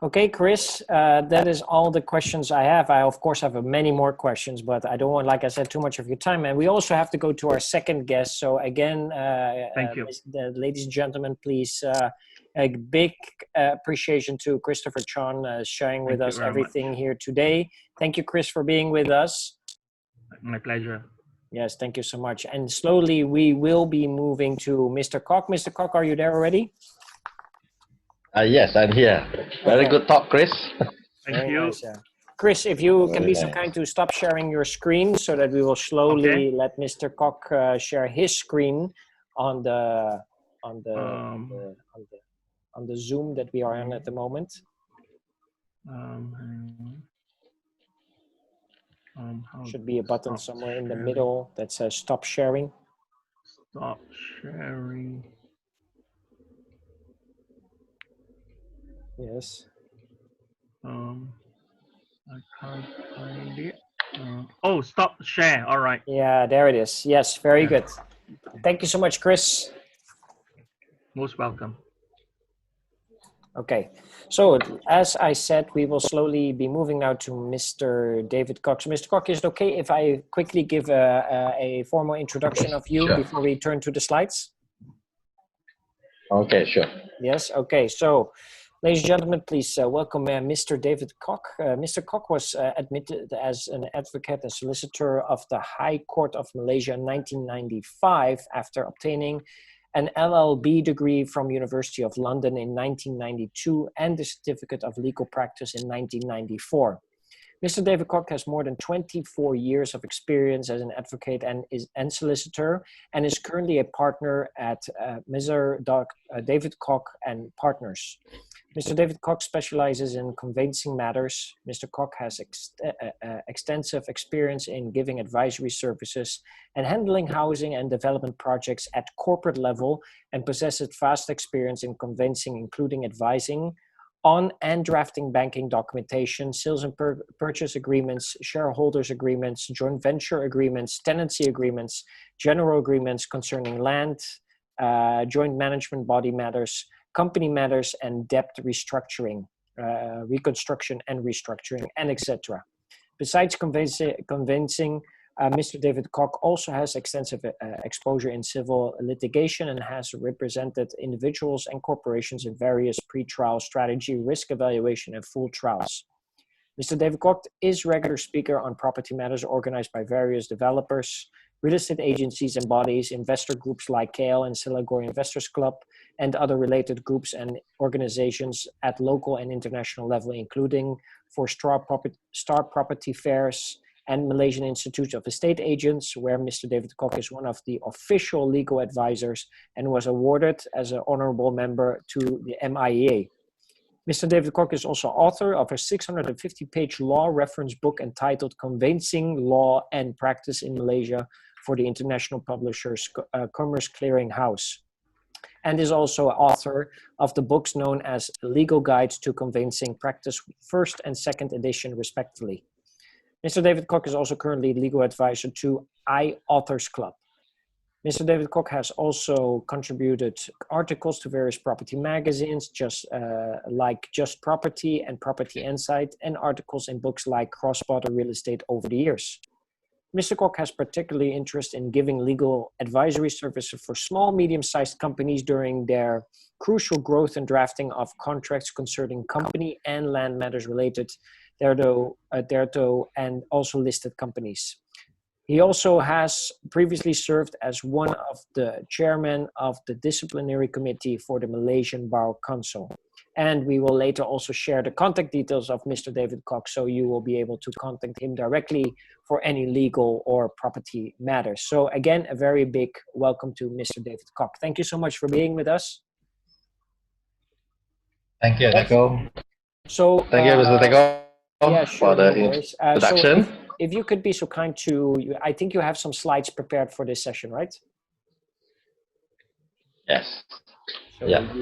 Okay, Chris, that is all the questions I have. I, of course, have many more questions, but I don't want, like I said, too much of your time. And we also have to go to our second guest. So again, thank you. Ladies and gentlemen, please, a big appreciation to Christopher Chon sharing with us everything here today. Thank you, Chris, for being with us. My pleasure. Yes, thank you so much. And slowly we will be moving to Mr. Kok. Mr. Kok, are you there already? Yes, I'm here. Very good talk, Chris. Thank you. Nice, Chris, if you can be so kind to stop sharing your screen so that we will slowly let Mr. Kok share his screen on the Zoom that we are on at the moment. Should be a button somewhere in the middle that says stop sharing. Stop sharing. Yes. I can't find it. Stop share. All right. Yeah, there it is. Yes, very good. Thank you so much, Chris. Most welcome. Okay, so as I said, we will slowly be moving now to Mr. David Kok. So, Mr. Kok, is it okay if I quickly give a formal introduction of you Sure. before we turn to the slides? Okay, sure. Yes, okay. So, ladies and gentlemen, please welcome Mr. David Kok. Mr. Kok was admitted as an advocate and solicitor of the High Court of Malaysia in 1995 after obtaining an LLB degree from University of London in 1992 and the Certificate of Legal Practice in 1994. Mr. David Kok has more than 24 years of experience as an advocate and solicitor, and is currently a partner at Mr. David Kok and Partners. Mr. David Kok specializes in conveyancing matters. Mr. Kok has extensive experience in giving advisory services and handling housing and development projects at corporate level, and possesses vast experience in conveyancing, including advising on and drafting banking documentation, sales and purchase agreements, shareholders agreements, joint venture agreements, tenancy agreements, general agreements concerning land, joint management body matters, company matters, and debt restructuring, reconstruction and restructuring, and etc. Besides conveyancing, Mr. David Kok also has extensive exposure in civil litigation and has represented individuals and corporations in various pre-trial strategy, risk evaluation, and full trials. Mr. David Kok is regular speaker on property matters organized by various developers, real estate agencies and bodies, investor groups like KL and Selangor Investors Club, and other related groups and organizations at local and international level, including for Star Property Fairs and Malaysian Institute of Estate Agents, where Mr. David Kok is one of the official legal advisors and was awarded as an honorable member to the MIEA. Mr. David Kok is also author of a 650-page law reference book entitled Conveyancing Law and Practice in Malaysia for the international publishers Commerce Clearing House, and is also author of the books known as Legal Guides to Conveyancing Practice, first and second edition, respectively. Mr. David Kok is also currently legal advisor to iAuthors Club. Mr. David Kok has also contributed articles to various property magazines, like Just Property and Property Insight, and articles in books like Cross-Border Real Estate over the years. Mr. Kok has particularly interest in giving legal advisory services for small, medium-sized companies during their crucial growth and drafting of contracts concerning company and land matters related thereto, and also listed companies. He also has previously served as one of the chairmen of the disciplinary committee for the Malaysian Bar Council. And we will later also share the contact details of Mr. David Kok, so you will be able to contact him directly for any legal or property matters. So again, a very big welcome to Mr. David Kok. Thank you so much for being with us. Thank you, Teko. So, Thank you, Mr. Teko, yeah, sure, for the no worries. introduction. So if you could be so kind to, I think you have some slides prepared for this session, right? Yes. So Yeah.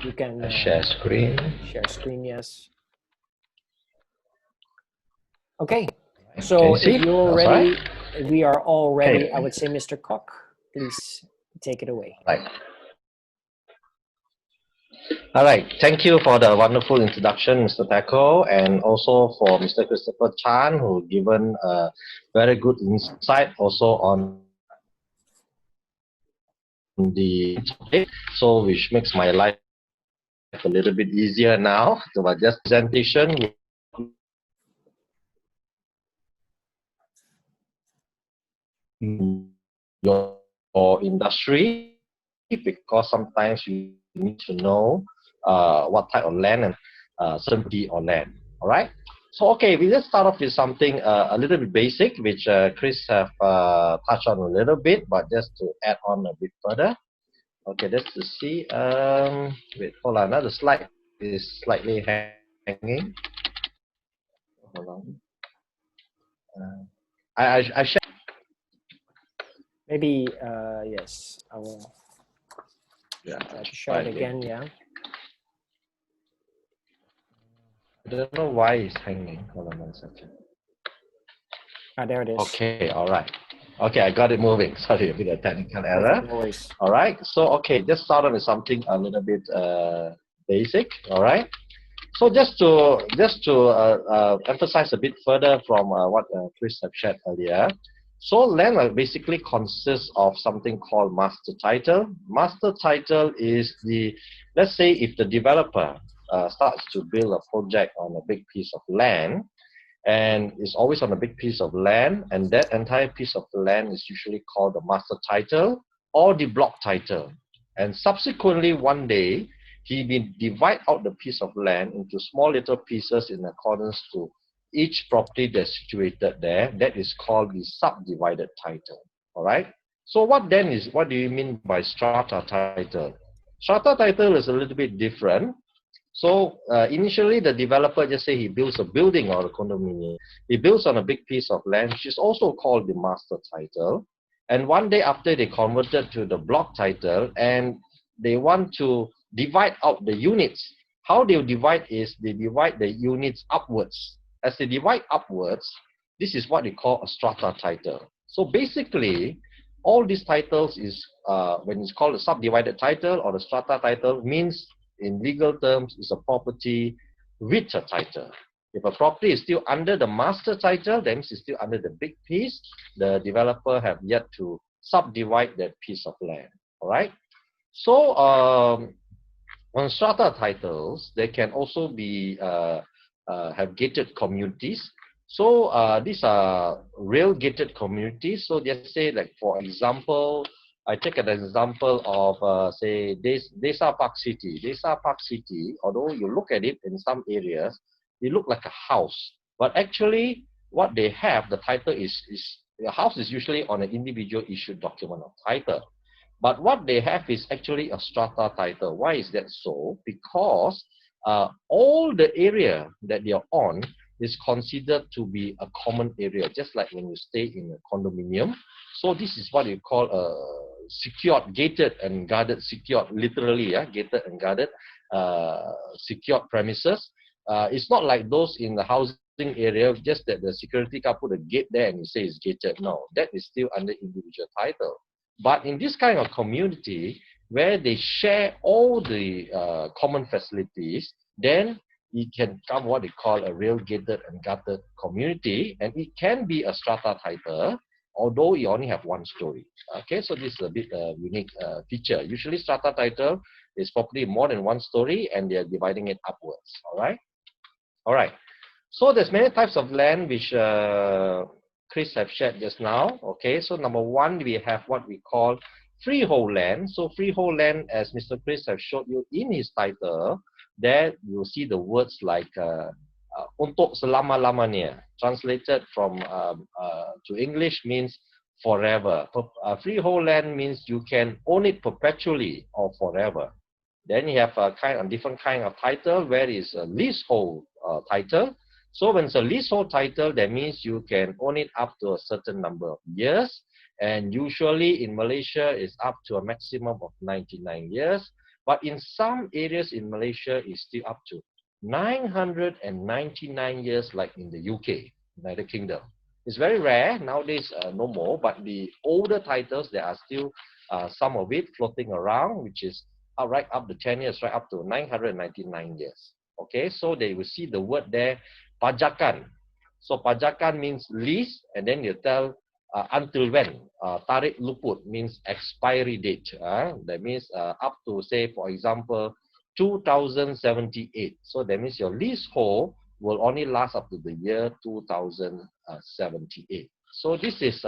you can Share screen. Share screen, yes. Okay. So if you're ready, we are all ready. Okay. I would say, Mr. Kok, please take it away. Right. All right. Thank you for the wonderful introduction, Mr. Teko, and also for Mr. Christopher Chan, who given a very good insight also on the topic, so which makes my life a little bit easier now. So my just presentation your industry, because sometimes you need to know what type of land and certainty on land. All right. So okay, we just start off with something a little bit basic, which Chris have touched on a little bit, but just to add on a bit further. Okay, let's just see. Wait, hold on. Now the slide is slightly hanging. Hold on. I share. Maybe yes, I will. Yeah, Try to share it again. Yeah. I don't know why it's hanging. Hold on 1 second. Ah, there it is. Okay, all right. Okay, I got it moving. Sorry, a bit of technical error. No worries. All right. So okay, just start with something a little bit basic. All right. So just to emphasize a bit further from what Chris have shared earlier. So land basically consists of something called master title. Master title is the, let's say if the developer starts to build a project on a big piece of land, and it's always on a big piece of land, and that entire piece of land is usually called the master title or the block title. And subsequently one day, he will divide out the piece of land into small little pieces in accordance to each property that's situated there. That is called the subdivided title. All right. So what do you mean by strata title? Strata title is a little bit different. So initially the developer, just say he builds a building or a condominium. He builds on a big piece of land, which is also called the master title. And one day after they converted to the block title and they want to divide out the units. How they divide is they divide the units upwards. As they divide upwards, this is what they call a strata title. So basically, all these titles is, when it's called a subdivided title or the strata title, means in legal terms is a property with a title. If a property is still under the master title, then it's still under the big piece. The developer have yet to subdivide that piece of land. All right. So on strata titles, they can also be have gated communities. So these are real gated communities. So just say, like for example, I take an example of say Desa Park City. Desa Park City, although you look at it in some areas, it look like a house, but actually what they have, the title is the house is usually on an individual issued document of title. But what they have is actually a strata title. Why is that so? Because all the area that they are on is considered to be a common area, just like when you stay in a condominium. So this is what you call a secured, gated and guarded, secured, literally, gated and guarded, secured premises. It's not like those in the housing area, just that the security guard put a gate there and you say it's gated. No, that is still under individual title. But in this kind of community, where they share all the common facilities, then it can come what they call a real gated and guarded community, and it can be a strata title, although you only have one story. Okay, so this is a bit unique feature. Usually strata title is probably more than one story, and they are dividing it upwards. All right. So there's many types of land which Chris have shared just now. Okay, so number one, we have what we call freehold land. So freehold land, as Mr. Chris have showed you in his title, there you'll see the words like untuk selama-lamanya, translated from to English means forever. Freehold land means you can own it perpetually or forever. Then you have a different kind of title, where is a leasehold title. So when it's a leasehold title, that means you can own it up to a certain number of years. And usually in Malaysia, it's up to a maximum of 99 years. But in some areas in Malaysia, it's still up to 999 years, like in the UK, United Kingdom. It's very rare. Nowadays, no more. But the older titles, there are still some of it floating around, which is right up to 10 years, right up to 999 years. Okay, so they will see the word there, pajakan. So pajakan means lease, and then you tell until when. Tarik luput means expiry date. That means up to, say, for example, 2078. So that means your leasehold will only last up to the year 2078. So this is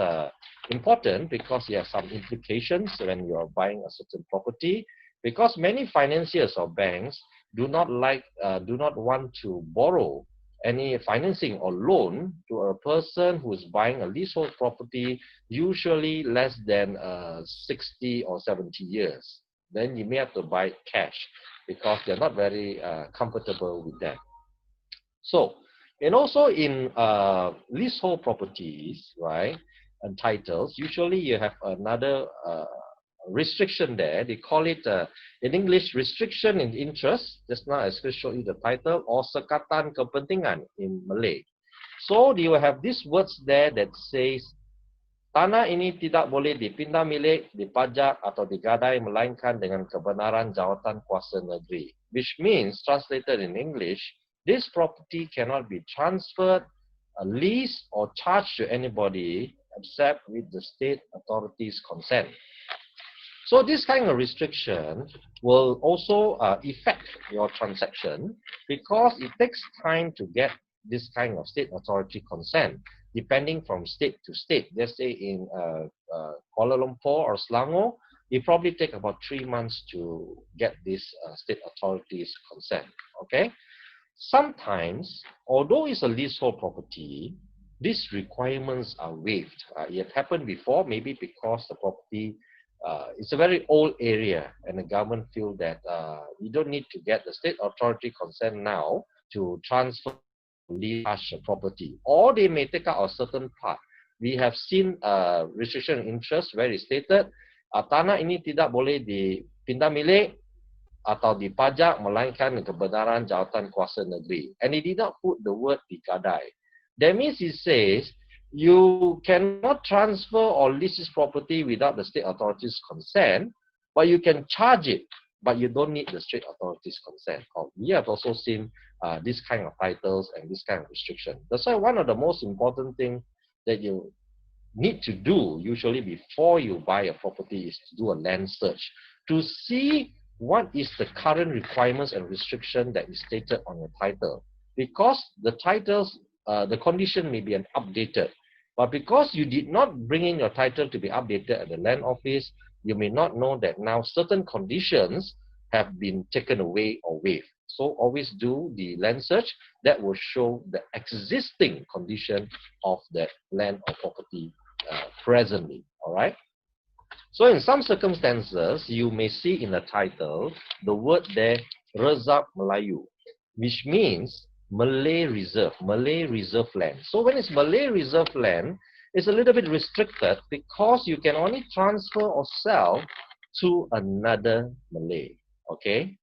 important because you have some implications when you are buying a certain property, because many financiers or banks do not want to borrow any financing or loan to a person who's buying a leasehold property, usually less than 60 or 70 years. Then you may have to buy cash because they're not very comfortable with that. So, and also in leasehold properties, right, and titles, usually you have another restriction there. They call it in English restriction in interest. Just now I just showed you the title, or sekatan kepentingan in Malay. So you have these words there that says Tanah ini tidak boleh dipindah milik, dipajak atau digadai melainkan dengan kebenaran jawatan kuasa negeri. Which means, translated in English, this property cannot be transferred, leased or charged to anybody except with the state authorities' consent. So this kind of restriction will also affect your transaction because it takes time to get this kind of state authority consent, depending from state to state. Let's say in Kuala Lumpur or Selangor, it probably take about 3 months to get this state authorities consent. Okay. Sometimes, although it's a leasehold property, these requirements are waived. It happened before, maybe because the property it's a very old area and the government feel that you don't need to get the state authority consent now to transfer lease property, or they may take out a certain part. We have seen restriction interest where it stated tanah ini tidak boleh dipindah milik atau dipajak melainkan kebenaran jawatan kuasa negeri, and it did not put the word digadai. That means it says you cannot transfer or lease this property without the state authorities' consent, but you can charge it, but you don't need the state authorities' consent. We have also seen this kind of titles and this kind of restriction. That's why one of the most important things that you need to do usually before you buy a property is to do a land search to see what is the current requirements and restriction that is stated on your title. Because the titles, the condition may be updated, but because you did not bring in your title to be updated at the land office, you may not know that now certain conditions have been taken away or waived. So always do the land search that will show the existing condition of that land or property presently. All right. So in some circumstances, you may see in the title the word there, Reserve Melayu, which means Malay Reserve land. So when it's Malay Reserve land, it's a little bit restricted because you can only transfer or sell to another Malay. Okay.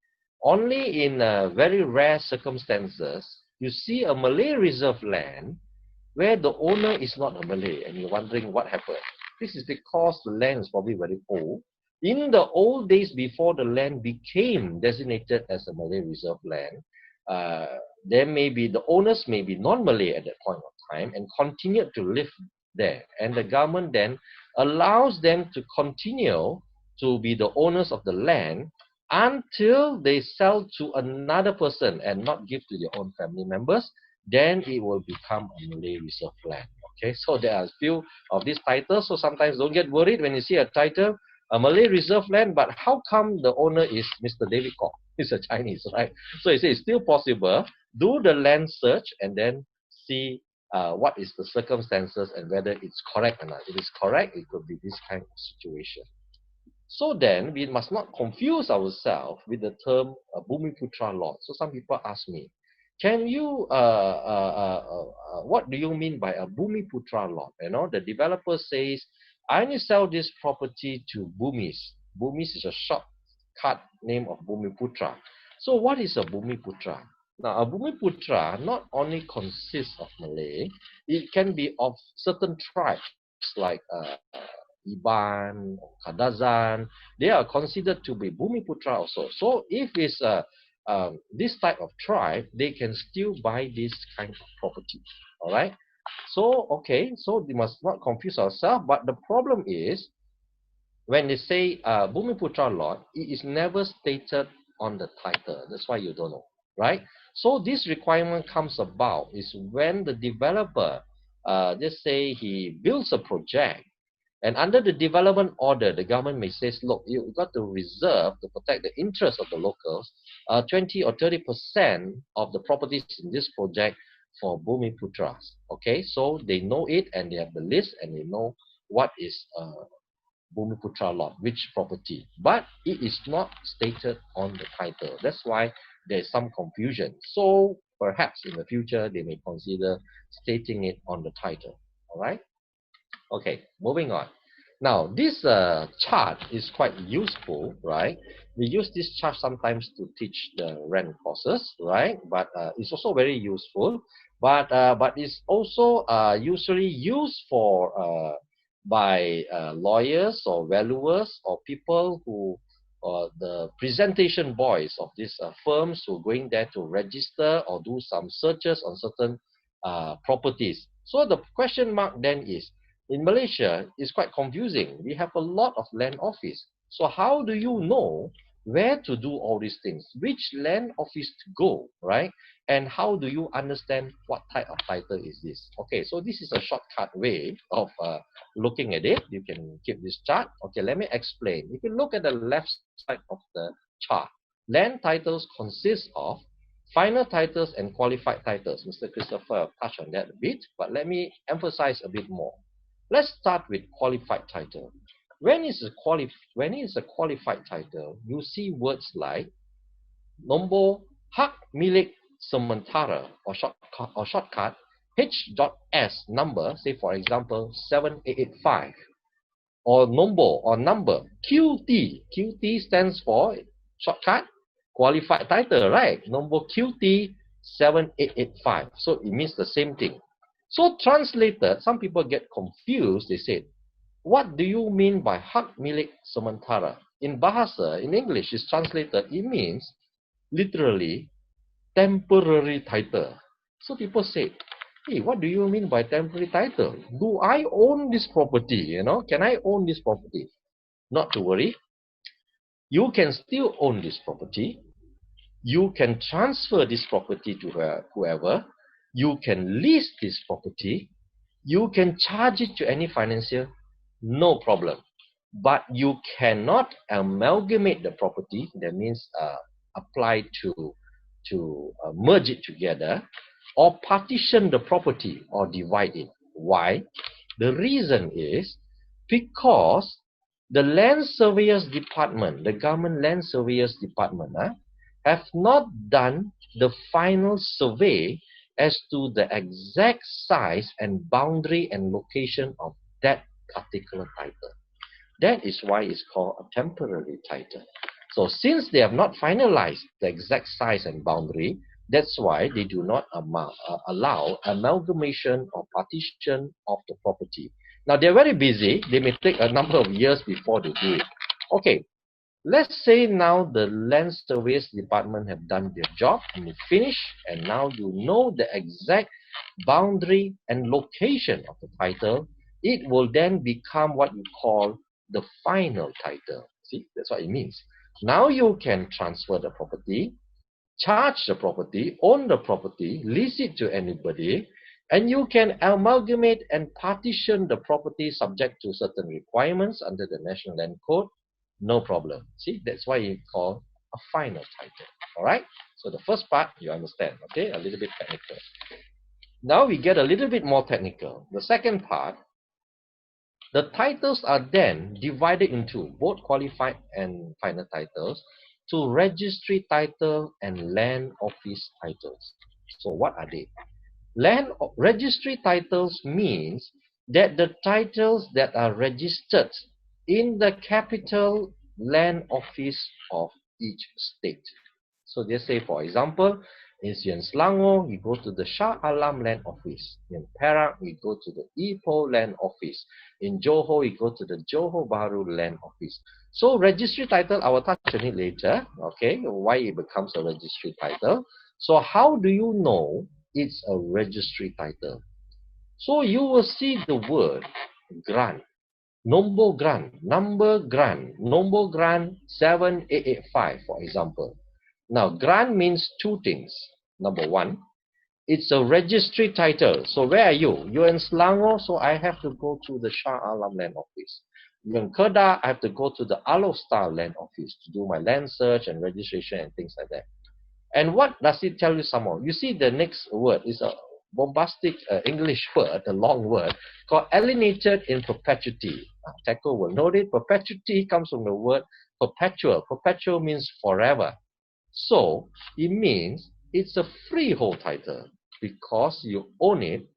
Only in very rare circumstances, you see a Malay Reserve land where the owner is not a Malay, and you're wondering what happened. This is because the land is probably very old. In the old days, before the land became designated as a Malay Reserve land, there may be, the owners may be non-Malay at that point of time and continued to live there. And the government then allows them to continue to be the owners of the land until they sell to another person and not give to their own family members. Then it will become a Malay Reserve land. Okay, so there are a few of these titles, so sometimes don't get worried when you see a title, a Malay Reserve land, but how come the owner is Mr. David Kok? He's a Chinese, right? So you say it's still possible. Do the land search and then see what is the circumstances and whether it's correct or not. If it's correct, it could be this kind of situation. So then, we must not confuse ourselves with the term Bumiputra lot. So some people ask me, can you, what do you mean by a Bumiputra lot? You know, the developer says, I only sell this property to Bumis. Bumis is a shortcut name of Bumiputra. So what is a Bumiputra? Now, a Bumiputra not only consists of Malay, it can be of certain tribes like Iban, Kadazan. They are considered to be Bumiputra also. So if it's this type of tribe, they can still buy this kind of property. All right. So, okay, so we must not confuse ourselves. But the problem is, when they say Bumiputra lot, it is never stated on the title. That's why you don't know, right? So this requirement comes about is when the developer, just say he builds a project, and under the development order, the government may say, look, you've got to reserve to protect the interests of the locals 20 or 30% of the properties in this project for Bumiputras. Okay, so they know it and they have the list and they know what is Bumiputra lot, which property. But it is not stated on the title. That's why there's some confusion. So perhaps in the future, they may consider stating it on the title. All right. Okay, moving on. Now, this chart is quite useful, right? We use this chart sometimes to teach the rent courses, right? But it's also very useful. But it's also usually used for by lawyers or valuers or people who, or the presentation boys of these firms who are going there to register or do some searches on certain properties. So the question mark then is, in Malaysia, it's quite confusing. We have a lot of land office. So how do you know where to do all these things? Which land office to go, right? And how do you understand what type of title is this? Okay, so this is a shortcut way of looking at it. You can keep this chart. Okay, let me explain. If you look at the left side of the chart, land titles consist of final titles and qualified titles. Mr. Christopher touched on that a bit, but let me emphasize a bit more. Let's start with qualified title. When is a qualified title, you see words like nombor hak milik sementara or shortcut H.S number, say for example 7885, or number QT. QT stands for shortcut qualified title, right? Number QT 7885. So it means the same thing. So translated, some people get confused. They say, what do you mean by hak milik sementara? In Bahasa, in English, is translated, it means literally temporary title. So people say, hey, what do you mean by temporary title? Do I own this property? Can I own this property? Not to worry. You can still own this property. You can transfer this property to whoever. You can lease this property. You can charge it to any financier. No problem. But you cannot amalgamate the property. That means apply to merge it together, or partition the property or divide it. Why? The reason is because the land surveyors department, the government land surveyors department, have not done the final survey as to the exact size and boundary and location of that particular title. That is why it's called a temporary title. So since they have not finalized the exact size and boundary, that's why they do not allow amalgamation or partition of the property. Now they're very busy. They may take a number of years before they do it. Okay, let's say now the land surveyors department have done their job and they finish, and now you know the exact boundary and location of the title. It will then become what you call the final title. See, that's what it means. Now you can transfer the property, charge the property, own the property, lease it to anybody, and you can amalgamate and partition the property subject to certain requirements under the National Land Code. No problem. See, that's why you call a final title. All right? So the first part, you understand, okay? A little bit technical. Now we get a little bit more technical. The second part, the titles are then divided into both qualified and final titles to registry title and land office titles. So what are they? Registry titles means that the titles that are registered in the capital land office of each state. So they say, for example, in Selangor, you go to the Shah Alam land office. In Perak, you go to the Ipoh land office. In Johor, you go to the Johor Bahru land office. So registry title, I will touch on it later, okay, why it becomes a registry title. So how do you know it's a registry title? So you will see the word grant, number grant, number 7885, for example. Now, grant means two things. Number one, it's a registry title. So where are you? You're in Selangor, so I have to go to the Shah Alam land office. You're in Kedah, I have to go to the Alostar land office to do my land search and registration and things like that. And what does it tell you some more? You see the next word is a bombastic English word, a long word, called alienated in perpetuity. Teco will note it. Perpetuity comes from the word perpetual. Perpetual means forever. So it means it's a freehold title because you own it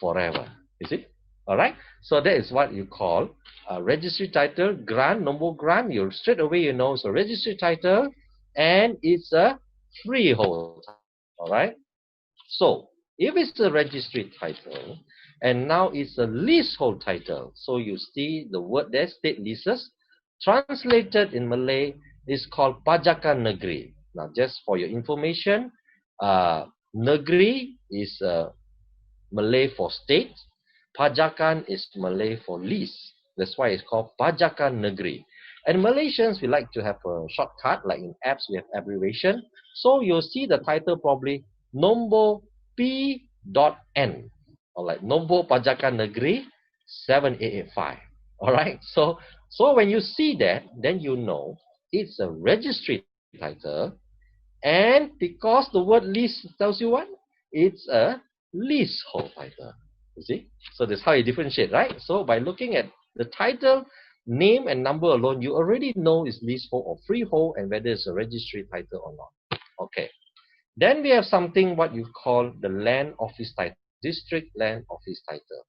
forever. Is it? All right. So that is what you call a registry title. Grant, number grant. You straight away you know it's a registry title and it's a freehold title. All right. So if it's a registry title and now it's a leasehold title. So you see the word there, state leases, translated in Malay is called pajakan negeri. Now, just for your information, negeri is Malay for state, pajakan is Malay for lease. That's why it's called pajakan negeri. And Malaysians, we like to have a shortcut, like in apps, we have abbreviation. So you'll see the title probably Nombor P.N, or like Nombor Pajakan Negeri 7885. Alright, so when you see that, then you know it's a registry title. And because the word lease tells you what? It's a leasehold title. You see? So that's how you differentiate, right? So by looking at the title, name and number alone, you already know it's leasehold or freehold and whether it's a registry title or not. Okay. Then we have something what you call the land office title, district land office title.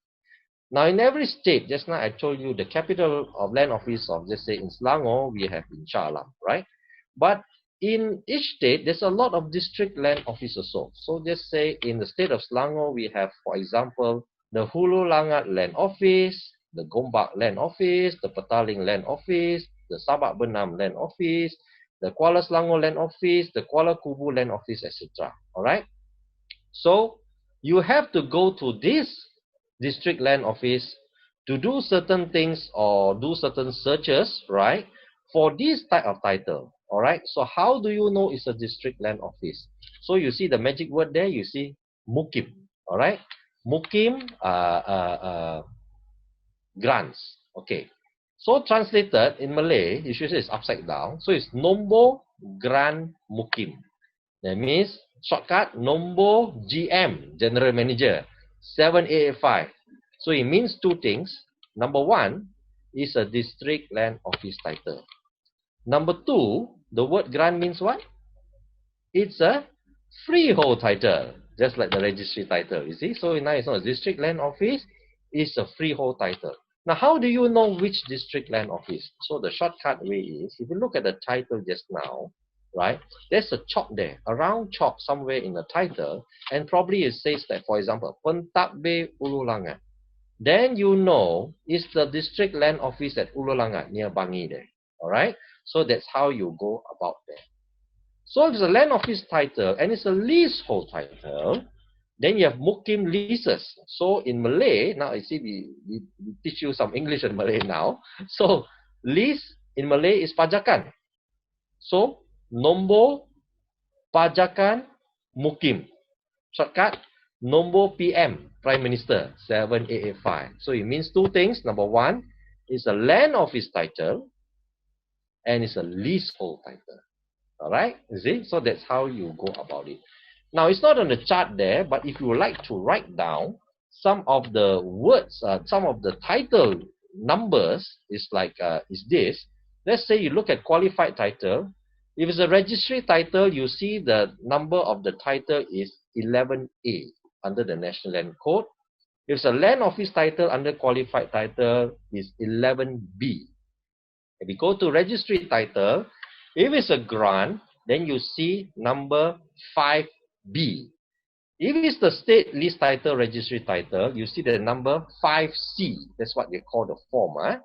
Now in every state, just now I told you the capital of land office of, just say in Selangor, we have in Shah Alam, right? But in each state, there's a lot of district land office also. So just say in the state of Selangor, we have, for example, the Hulu Langat land office, the Gombak land office, the Petaling land office, the Sabak Benam land office, the Kuala Selangor land office, the Kuala Kubu land office, etc. Alright? So you have to go to this district land office to do certain things or do certain searches, right? For this type of title. Alright? So how do you know it's a district land office? So you see the magic word there, you see Mukim. Alright? Mukim grants. Okay. So translated in Malay, usually it's upside down. So it's Nombor Gran Mukim. That means shortcut Nombor GM, General Manager, 7885. So it means two things. Number one is a district land office title. Number two, the word grant means what? It's a freehold title, just like the registry title, you see. So now it's not a district land office, it's a freehold title. Now, how do you know which district land office? So the shortcut way is, if you look at the title just now, right, there's a chalk there, a round chalk somewhere in the title, and probably it says that, for example, Pentadbir Ulu Langat. Then you know it's the district land office at Ulu Langat, near Bangi there. Alright? So that's how you go about there. So if it's a land office title and it's a leasehold title, then you have Mukim leases. So in Malay, now I see we teach you some English and Malay now. So lease in Malay is pajakan. So Nombor Pajakan Mukim. Shortcut Nombor PM, Prime Minister, 7885. So it means two things. Number one, it's a land office title and it's a leasehold title. Alright, you see? So that's how you go about it. Now, it's not on the chart there, but if you would like to write down some of the words, some of the title numbers, is like, is this. Let's say you look at qualified title. If it's a registry title, you see the number of the title is 11A under the National Land Code. If it's a land office title under qualified title, is 11B. If you go to registry title, if it's a grant, then you see number 5B. If it's the state lease title, registry title, you see the number 5C. That's what they call the form.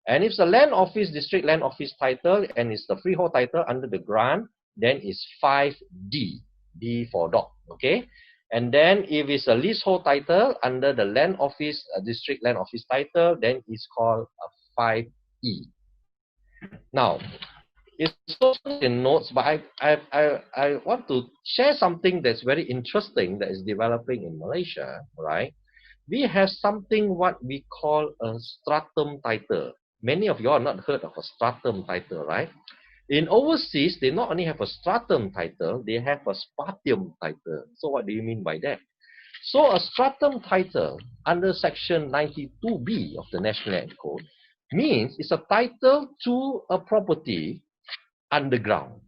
And if it's a land office, district land office title, and it's the freehold title under the grant, then it's 5D. D for dog. Okay? And then if it's a leasehold title under the land office, district land office title, then it's called a 5E. Now, it's also in notes, but I want to share something that's very interesting that is developing in Malaysia, right? We have something what we call a stratum title. Many of you are not heard of a stratum title, right? In overseas, they not only have a stratum title, they have a spatium title. So what do you mean by that? So a stratum title under section 92B of the National Land Code means it's a title to a property underground.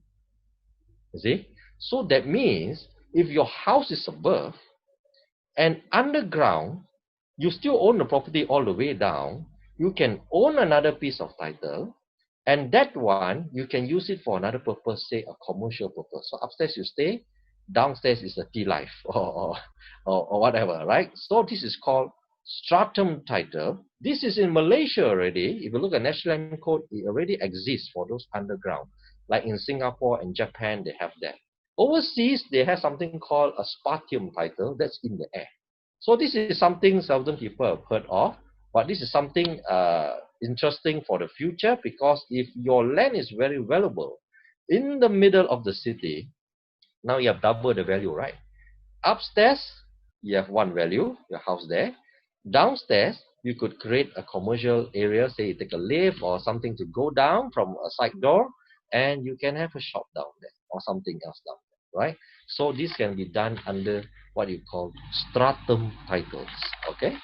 You see? So that means if your house is above and underground, you still own the property all the way down, you can own another piece of title, and that one, you can use it for another purpose, say a commercial purpose. So upstairs you stay, downstairs is a tea life or whatever, right? So this is called stratum title. This is in Malaysia already. If you look at National Land Code, it already exists for those underground. Like in Singapore and Japan, they have that. Overseas, they have something called a spartium title that's in the air. So this is something seldom people have heard of, but this is something interesting for the future, because if your land is very valuable in the middle of the city, now you have double the value, right? Upstairs, you have one value, your house there. Downstairs, you could create a commercial area, say you take a lift or something to go down from a side door, and you can have a shop down there or something else down there, right? So this can be done under what you call stratum titles, okay?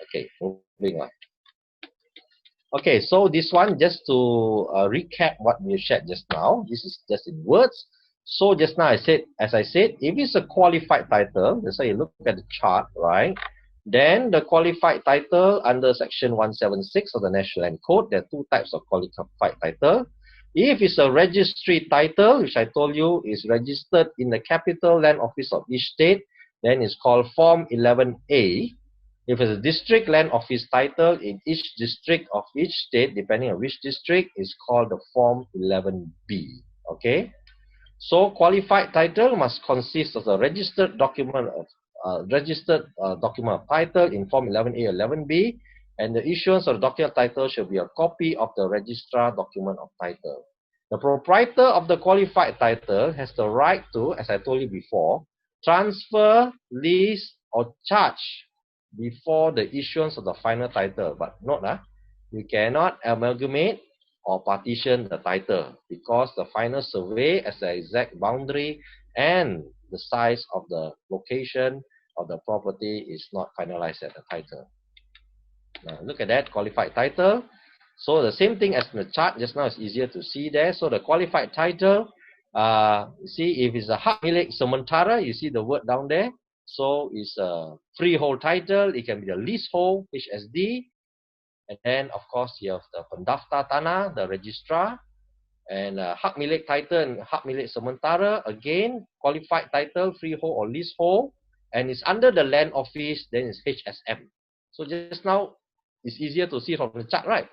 Okay, moving on. Okay, so this one, just to recap what we shared just now, this is just in words. So just now as I said, if it's a qualified title, that's why you look at the chart, right? Then the qualified title under section 176 of the National Land Code, there are two types of qualified title. If it's a registry title, which I told you is registered in the capital land office of each state, then it's called Form 11A. If it's a district land office title in each district of each state, depending on which district, is called the Form 11B. Okay? So qualified title must consist of a registered document of title in Form 11A or 11B, and the issuance of the document title should be a copy of the registrar document of title. The proprietor of the qualified title has the right to, as I told you before, transfer, lease, or charge before the issuance of the final title. But note, you cannot amalgamate or partition the title, because the final survey as the exact boundary and the size of the location of the property is not finalized at the title. Now look at that qualified title. So the same thing as in the chart just now, is easier to see there. So the qualified title, see if it's a hak milik sementara, you see the word down there. So it's a freehold title, it can be a leasehold, HSD. And then, of course, you have the pendaftar tanah, the registrar, and hak milik title and hak milik sementara, again, qualified title, freehold or leasehold, and it's under the land office, then it's HSM. So just now, it's easier to see from the chart, right?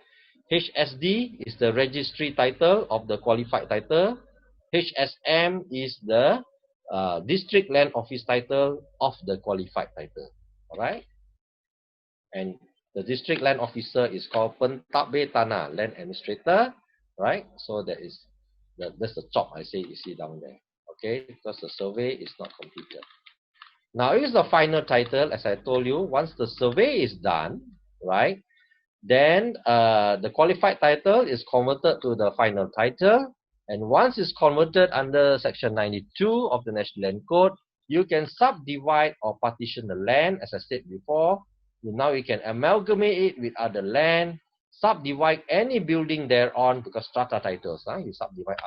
HSD is the registry title of the qualified title. HSM is the district land office title of the qualified title. All right? And the district land officer is called pentadbir tanah, land administrator, right? So that's the job I say you see down there, okay? Because the survey is not completed. Now here's the final title. As I told you, once the survey is done, right? Then the qualified title is converted to the final title, and once it's converted under section 92 of the National Land Code, you can subdivide or partition the land, as I said before. Now you can amalgamate it with other land, subdivide any building thereon, because strata titles, you subdivide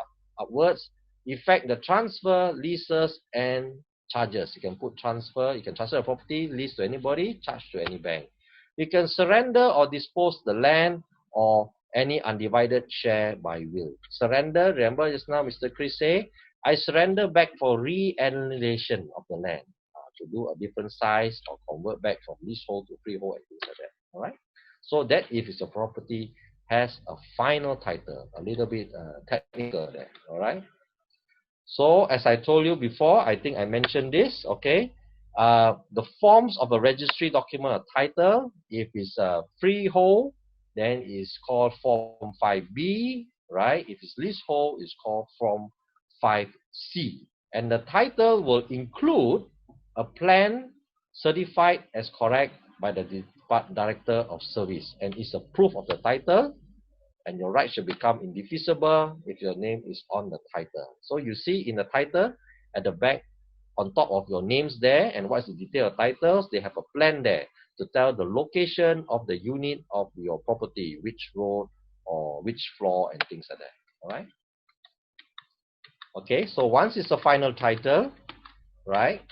upwards, effect the transfer, leases, and charges. You can put transfer, you can transfer a property, lease to anybody, charge to any bank. You can surrender or dispose the land or any undivided share by will. Surrender, remember just now Mr. Chris say, I surrender back for re-annulation of the land. To do a different size or convert back from leasehold to freehold and things like that. All right. So that if it's a property has a final title, a little bit technical there. All right. So as I told you before, I think I mentioned this. Okay. The forms of a registry document or title, if it's a freehold, then it's called Form 5B. Right. If it's leasehold, it's called Form 5C. And the title will include a plan certified as correct by the Director of Service, and is a proof of the title, and your right should become indefeasible if your name is on the title. So you see in the title at the back, on top of your names there, and what's the detail of titles, they have a plan there to tell the location of the unit of your property, which road or which floor and things like that. All right. Okay, so once it's a final title, right?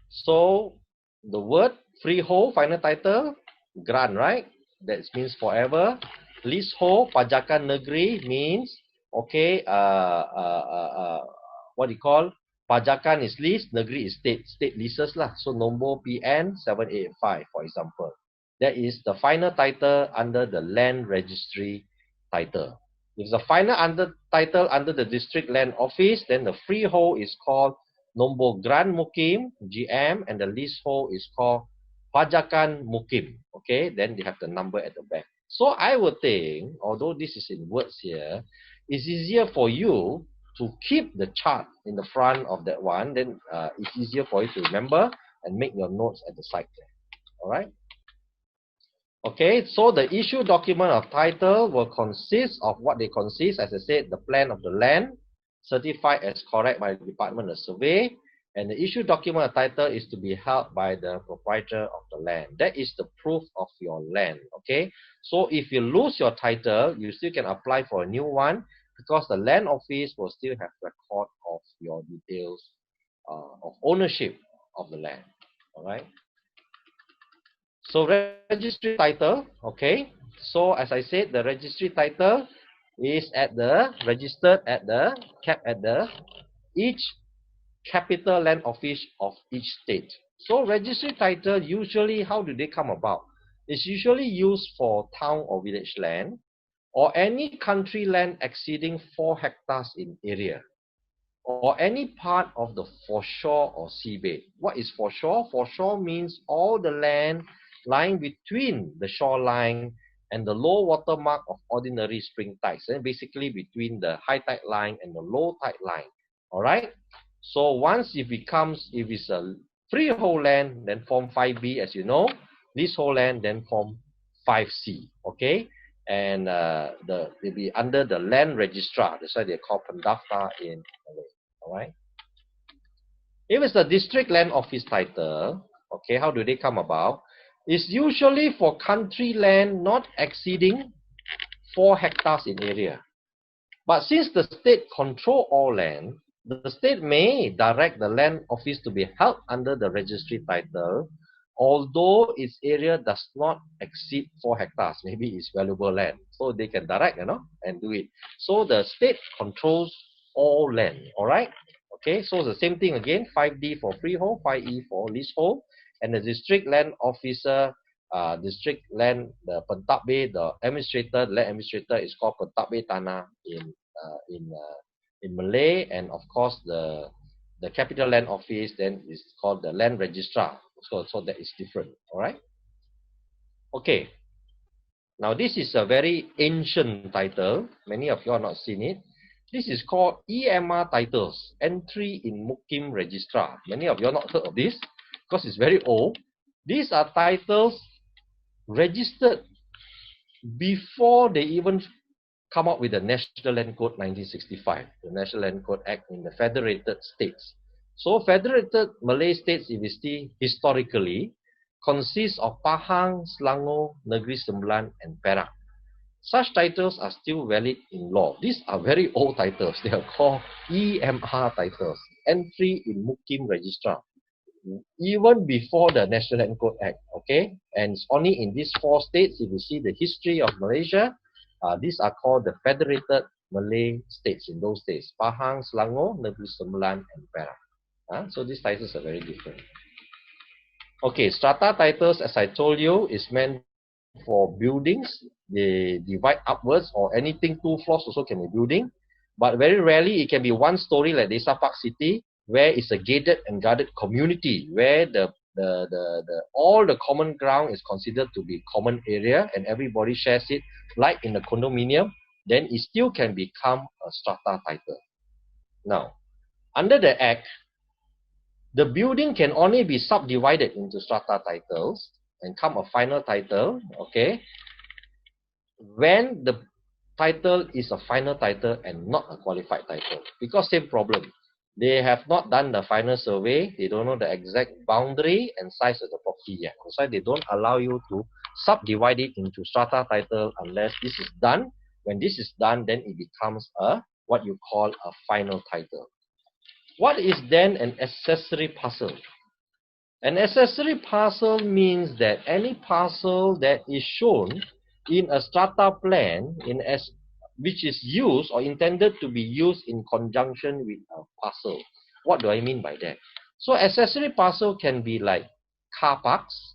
So the word freehold, final title, grant, right? That means forever. Leasehold, pajakan negeri means, okay, what do you call? Pajakan is lease, negeri is state leases lah. So nombor PN 785, for example. that is the final title under the land registry title. If the final title under the district land office, then the freehold is called Nombor Gran Mukim, GM, and the leasehold is called Pajakan Mukim. Okay, then they have the number at the back. So I would think, although this is in words here, it's easier for you to keep the chart in the front of that one, then it's easier for you to remember and make your notes at the side there. All right. Okay, so the issue document of title will consist of what they consist, as I said, the plan of the land, certified as correct by the Department of Survey, and the issue document of title is to be held by the proprietor of the land. That is the proof of your land, okay? So if you lose your title, you still can apply for a new one because the land office will still have record of your details of ownership of the land, all right? So registry title, okay. So as I said, the registry title is registered at the each capital land office of each state. So registry title usually, how do they come about? It's usually used for town or village land or any country land exceeding 4 hectares in area, or any part of the foreshore or seabed. What is foreshore? Foreshore means all the land lying between the shoreline and the low water mark of ordinary spring tides, and basically between the high tide line and the low tide line. All right. So once if it's a freehold land, then form 5B, as you know. Leasehold land, then form 5C. Okay. And they'll be under the land registrar. That's why they call pendaftar in Malay. All right. If it's the district land office title, okay, how do they come about? It's usually for country land not exceeding 4 hectares in area. But since the state control all land, the state may direct the land office to be held under the registry title, although its area does not exceed 4 hectares. Maybe it's valuable land. So they can direct, and do it. So the state controls all land, all right? Okay, so it's the same thing again, 5D for freehold, 5E for leasehold, and the district land officer, district land, the pentadbir, the administrator, the land administrator is called pentadbir tanah in Malay, and of course the capital land office then is called the land registrar. So that is different, all right? Okay. Now this is a very ancient title. Many of you have not seen it. This is called EMR titles, entry in Mukim Registrar. Many of you have not heard of this because it's very old. These are titles registered before they even come up with the National Land Code 1965, the National Land Code Act in the Federated States. So Federated Malay States, if you see historically, consists of Pahang, Selangor, Negeri Sembilan, and Perak. Such titles are still valid in law. These are very old titles. They are called EMR titles, entry in Mukim Registrar, even before the National Land Code Act, okay? And it's only in these 4 states, if you see the history of Malaysia, these are called the Federated Malay States in those days. Pahang, Selangor, Negeri Sembilan, and Perak. So these titles are very different. Okay, strata titles, as I told you, is meant for buildings. They divide upwards, or anything 2 floors also can be building. But very rarely it can be 1 story like Desa Park City, where it's a gated and guarded community, where all the common ground is considered to be common area and everybody shares it, like in the condominium, then it still can become a strata title. Now, under the Act, the building can only be subdivided into strata titles and come a final title, okay, when the title is a final title and not a qualified title. Because same problem. They have not done the final survey. They don't know the exact boundary and size of the property yet. That's why they don't allow you to subdivide it into strata title unless this is done. When this is done, then it becomes what you call a final title. What is then an accessory parcel? An accessory parcel means that any parcel that is shown in a strata plan which is used or intended to be used in conjunction with a parcel. What do I mean by that? So accessory parcel can be like car parks,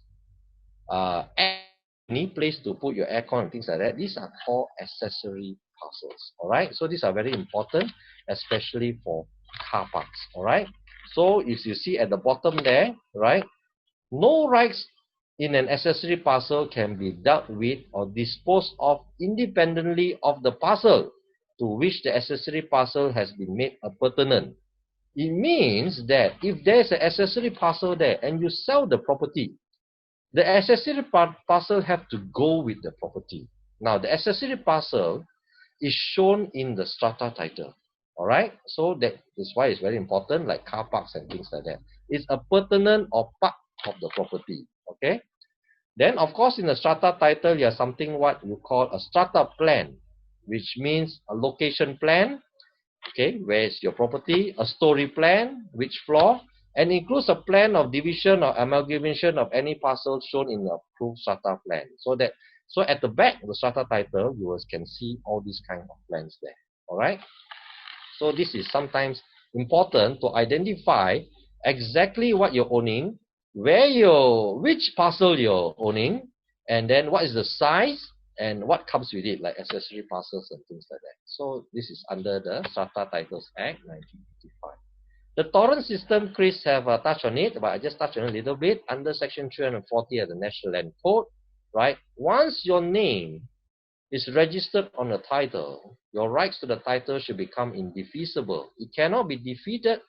any place to put your aircon and things like that, these are called accessory parcels. All right. So these are very important, especially for car parks. All right. So if you see at the bottom there, right, no rights in an accessory parcel can be dealt with or disposed of independently of the parcel to which the accessory parcel has been made appurtenant. It means that if there's an accessory parcel there and you sell the property, the accessory parcel have to go with the property. Now, the accessory parcel is shown in the strata title. All right, so that is why it's very important, like car parks and things like that. It's appurtenant or part of the property. Okay. Then, of course, in the strata title, you have something what you call a strata plan, which means a location plan. Okay, where is your property? A story plan, which floor, and includes a plan of division or amalgamation of any parcel shown in the approved strata plan. So at the back of the strata title, viewers can see all these kind of plans there. All right. So this is sometimes important to identify exactly what you're owning, which parcel you're owning, and then what is the size and what comes with it, like accessory parcels and things like that. So this is under the Strata Titles Act 1955. The torrent system, Chris have touched on it, but I just touched on it a little bit. Under Section 340 of the National Land Code, right? Once your name is registered on the title, your rights to the title should become indefeasible. It cannot be defeated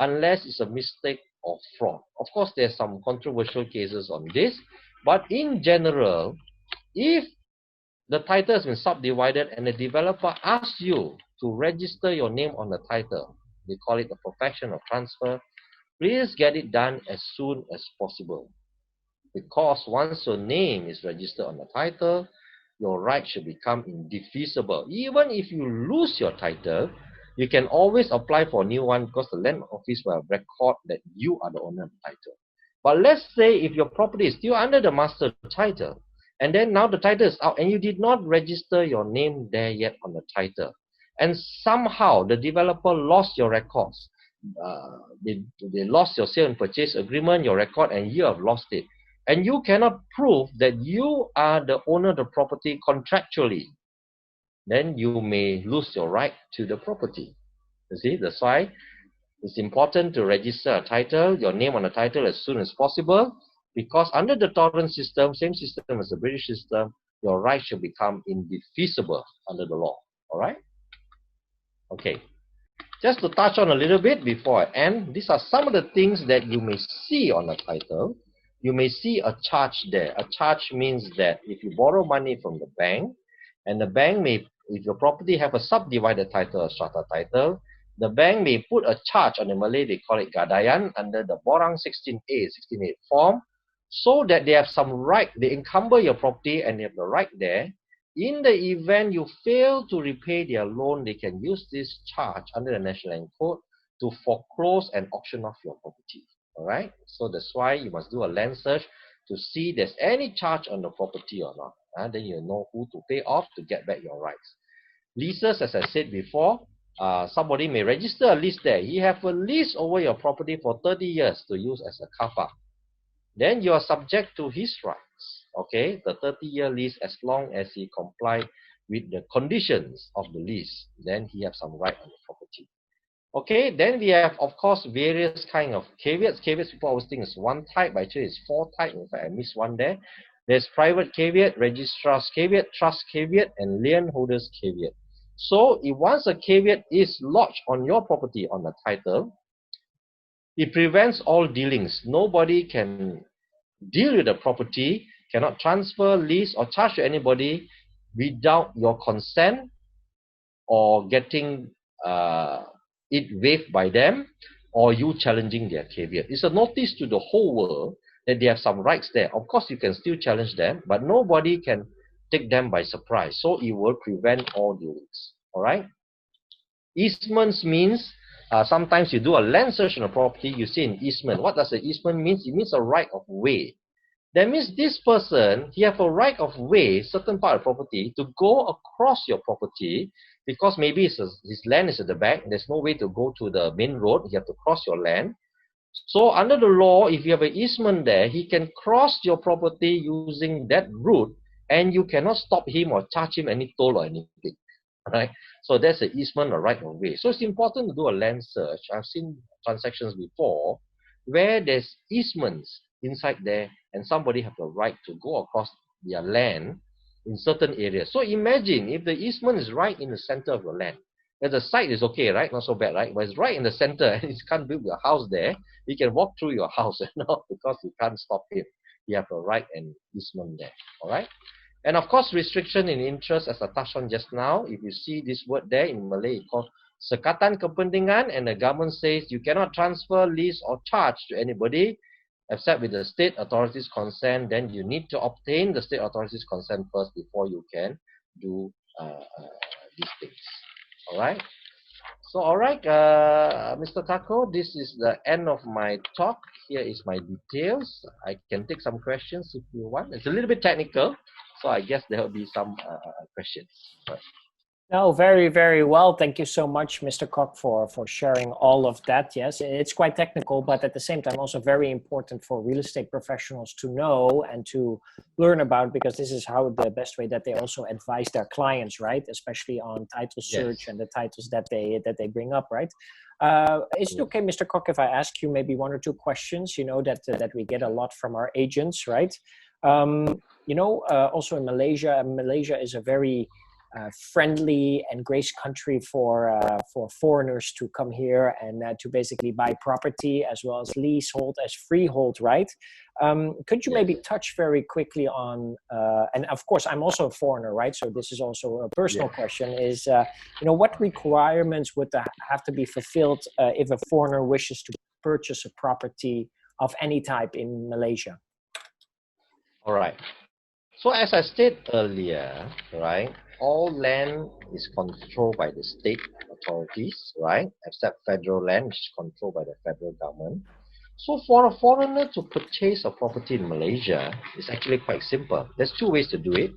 unless it's a mistake or fraud. Of course, there's some controversial cases on this, but in general, if the title has been subdivided and the developer asks you to register your name on the title, they call it the perfection of transfer, please get it done as soon as possible. Because once your name is registered on the title, your right should become indefeasible. Even if you lose your title, you can always apply for a new one because the land office will record that you are the owner of the title. But let's say if your property is still under the master title, and then now the title is out and you did not register your name there yet on the title, and somehow the developer lost your records, they lost your sale and purchase agreement, your record, and you have lost it, and you cannot prove that you are the owner of the property contractually, then you may lose your right to the property. You see, that's why it's important to register a title, your name on the title as soon as possible, because under the torrent system, same system as the British system, your right should become indefeasible under the law. All right? Okay. Just to touch on a little bit before I end, these are some of the things that you may see on the title. You may see a charge there. A charge means that if you borrow money from the bank, and the bank may, if your property have a subdivided title or strata title, the bank may put a charge, on the Malay they call it gadaian, under the Borang 16A, 16A form, so that they have some right, they encumber your property and they have the right there. In the event you fail to repay their loan, they can use this charge under the National Land Code to foreclose and auction off your property. All right? So that's why you must do a land search to see if there's any charge on the property or not. Then you know who to pay off to get back your rights. Leases, as I said before, somebody may register a lease there. He have a lease over your property for 30 years to use as a car park. Then you are subject to his rights. Okay, the 30-year lease, as long as he comply with the conditions of the lease, then he has some right on the property. Okay, then we have, of course, various kind of caveats. Caveats, people always think is one type, but actually it's four types. In fact, I missed one there. There's private caveat, registrar's caveat, trust caveat, and lien holder's caveat. So, if once a caveat is lodged on your property on the title, it prevents all dealings. Nobody can deal with the property, cannot transfer, lease, or charge to anybody without your consent or getting it waived by them, or you challenging their caveat. It's a notice to the whole world that they have some rights there. Of course, you can still challenge them, but nobody can take them by surprise. So it will prevent all dealings. All right? Easements means sometimes you do a land search on a property, you see an easement. What does an easement mean? It means a right of way. That means this person, he have a right of way, certain part of property, to go across your property, because maybe his land is at the back, there's no way to go to the main road, you have to cross your land. So under the law, if you have an easement there, he can cross your property using that route and you cannot stop him or charge him any toll or anything, right? So that's an easement or right of way. So it's important to do a land search. I've seen transactions before where there's easements inside there and somebody have the right to go across their land in certain areas. So imagine if the easement is right in the center of your land. If the site is okay, right? Not so bad, right? But it's right in the center and you can't build your house there. You can walk through your house, because you can't stop him. You have a right and easement there, all right? And of course, restriction in interest, as I touched on just now, if you see this word there in Malay, it's called sekatan kepentingan, and the government says you cannot transfer, lease, or charge to anybody except with the state authorities' consent. Then you need to obtain the state authorities' consent first before you can do these things. All right? So, all right, Mr. Tako, this is the end of my talk. Here is my details. I can take some questions if you want. It's a little bit technical, so I guess there will be some questions. Right. No, very, very well. Thank you so much, Mr. Kok, for sharing all of that. Yes, it's quite technical, but at the same time also very important for real estate professionals to know and to learn about, because this is how the best way that they also advise their clients, right? Especially on title search and the titles that they bring up, right? Is it okay, Mr. Kok, if I ask you maybe one or two questions, that we get a lot from our agents, right? Also in Malaysia is a very friendly and gracious country for foreigners to come here and to basically buy property as well as leasehold as freehold, right? Could you maybe touch very quickly on, and of course I'm also a foreigner, right? So this is also a personal question, is, what requirements would have to be fulfilled if a foreigner wishes to purchase a property of any type in Malaysia? All right. So as I stated earlier, right, all land is controlled by the state authorities, right, except federal land, which is controlled by the federal government. So for a foreigner to purchase a property in Malaysia, it's actually quite simple. There's two ways to do it.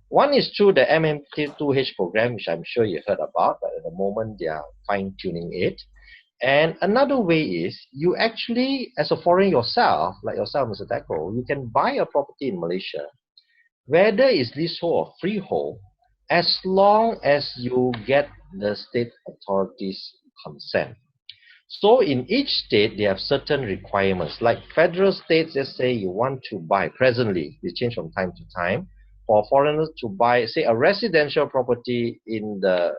One is through the MM2H program, which I'm sure you heard about, but at the moment they are fine-tuning it. And another way is you actually, as a foreigner yourself, like yourself, Mr. Tako, you can buy a property in Malaysia, whether it's leasehold or freehold, as long as you get the state authorities' consent. So in each state, they have certain requirements. Like federal states, let's say you want to buy, presently, they change from time to time, for foreigners to buy, say, a residential property in the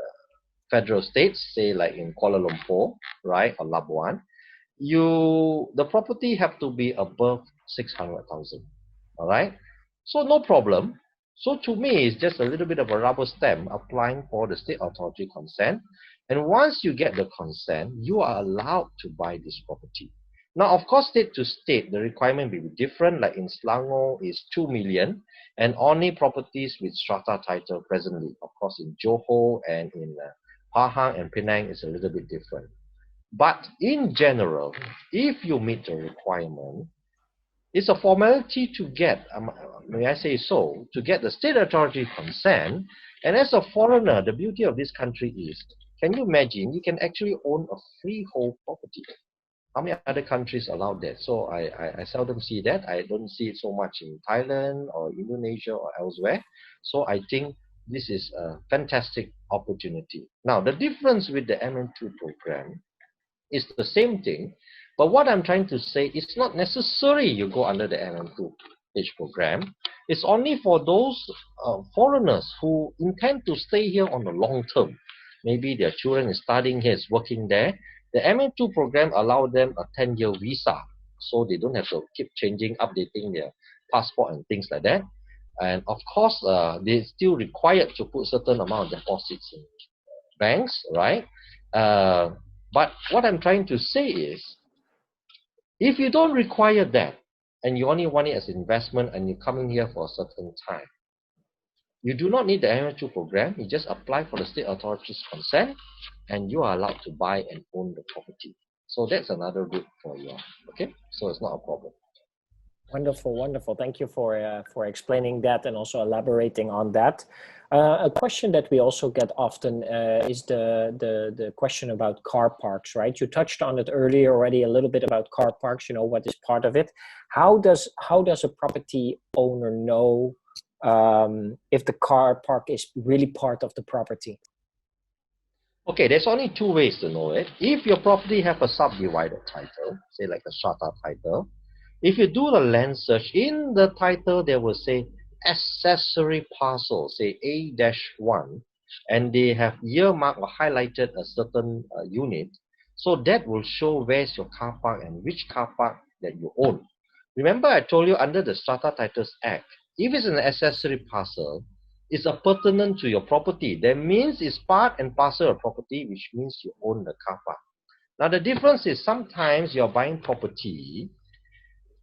federal states, say like in Kuala Lumpur, right, or Labuan, the property have to be above 600,000, all right? So no problem. So to me, it's just a little bit of a rubber stamp applying for the state authority consent. And once you get the consent, you are allowed to buy this property. Now, of course, state to state, the requirement will be different. Like in Selangor is 2 million, and only properties with strata title presently. Of course, in Johor and in Pahang and Penang is a little bit different. But in general, if you meet the requirement, it's a formality to get, may I say so, to get the state authority consent. And as a foreigner, the beauty of this country is, can you imagine, you can actually own a freehold property. How many other countries allow that? So I seldom see that. I don't see it so much in Thailand or Indonesia or elsewhere. So I think this is a fantastic opportunity. Now, the difference with the MM2 program is the same thing. But what I'm trying to say, it's not necessary you go under the MM2H program. It's only for those foreigners who intend to stay here on the long term. Maybe their children is studying here, is working there. The MM2 program allows them a 10-year visa, so they don't have to keep changing, updating their passport and things like that. And of course, they're still required to put certain amount of deposits in banks, right? But what I'm trying to say is, if you don't require that, and you only want it as investment and you're coming here for a certain time, you do not need the MM2 program. You just apply for the state authorities' consent, and you are allowed to buy and own the property. So that's another route for you. Okay, so it's not a problem. Wonderful, wonderful. Thank you for explaining that and also elaborating on that. A question that we also get often is the question about car parks, right? You touched on it earlier already a little bit about car parks, what is part of it. How does a property owner know if the car park is really part of the property? Okay, there's only two ways to know it. If your property have a subdivided title, say like a strata title, if you do the land search, in the title they will say accessory parcel, say A-1, and they have earmarked or highlighted a certain unit. So that will show where's your car park and which car park that you own. Remember I told you under the Strata Titles Act, if it's an accessory parcel, it's a pertinent to your property. That means it's part and parcel of property, which means you own the car park. Now the difference is sometimes you're buying property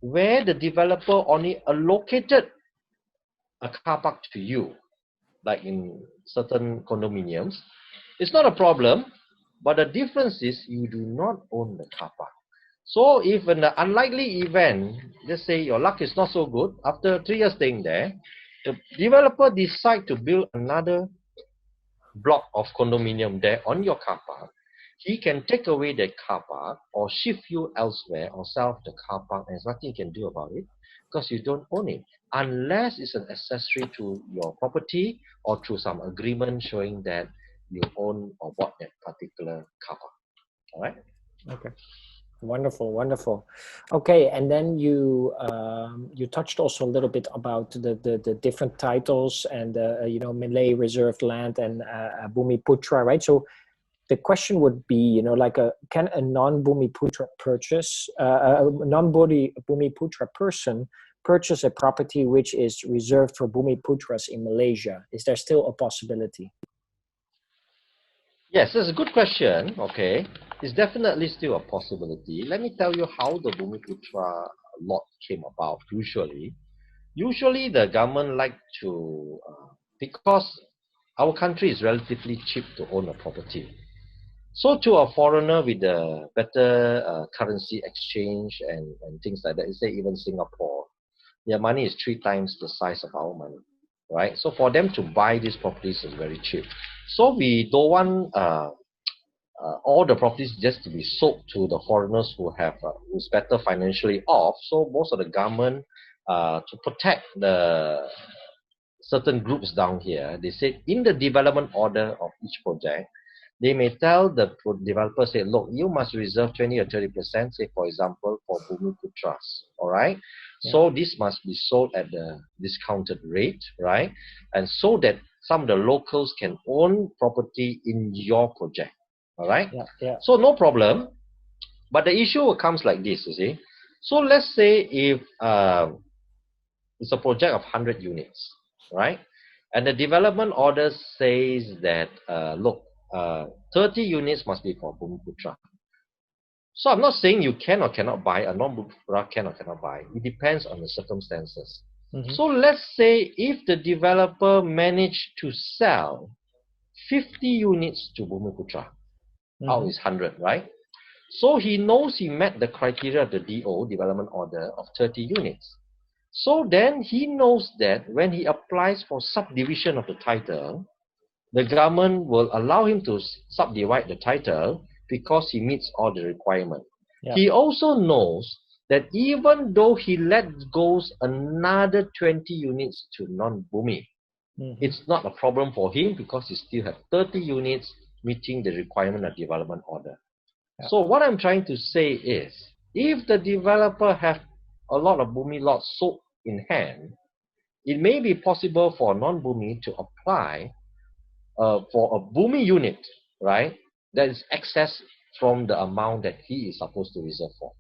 where the developer only allocated a car park to you, like in certain condominiums. It's not a problem, but the difference is you do not own the car park. So if in the unlikely event, let's say your luck is not so good, after 3 years staying there, the developer decide to build another block of condominium there on your car park, he can take away that car park or shift you elsewhere or sell the car park, and there's nothing you can do about it because you don't own it, unless it's an accessory to your property or through some agreement showing that you own or bought that particular car park. All right? Okay. Wonderful, wonderful. Okay, and then you you touched also a little bit about the different titles and you know, Malay reserved land and Bumi Putra, right? So the question would be, you know, like can a non-Bumi Putra purchase a non-Bumi Putra person purchase a property which is reserved for Bumi Putras in Malaysia? Is there still a possibility? Yes, that's a good question. Okay, it's definitely still a possibility. Let me tell you how the Bumiputra lot came about. Usually the government like to, because our country is relatively cheap to own a property. So to a foreigner with a better currency exchange and things like that, say even Singapore, their money is 3 times the size of our money, right? So for them to buy these properties is very cheap. So we don't want all the properties just to be sold to the foreigners who's better financially off. So most of the government, to protect the certain groups down here, they said in the development order of each project, they may tell the developer, say, look, you must reserve 20 or 30%, say for example, for Bumi Putras, all right? Yeah. So this must be sold at the discounted rate, right? And so that some of the locals can own property in your project, all right? Yeah, yeah. So no problem, but the issue comes like this, you see. So let's say if it's a project of 100 units, right? And the development order says that, look, 30 units must be for Bumiputra. So I'm not saying you can or cannot buy, a non-Bumiputra can or cannot buy. It depends on the circumstances. Mm-hmm. So let's say if the developer managed to sell 50 units to Bumiputra, out is 100, right? So he knows he met the criteria of the DO, development order, of 30 units. So then he knows that when he applies for subdivision of the title, the government will allow him to subdivide the title because he meets all the requirements. Yeah. He also knows that even though he let go another 20 units to non-Bumi, it's not a problem for him because he still has 30 units meeting the requirement of development order. Yeah. So what I'm trying to say is, if the developer has a lot of Bumi lots sold in hand, it may be possible for non-Bumi to apply for a Bumi unit, right, that is excess from the amount that he is supposed to reserve for,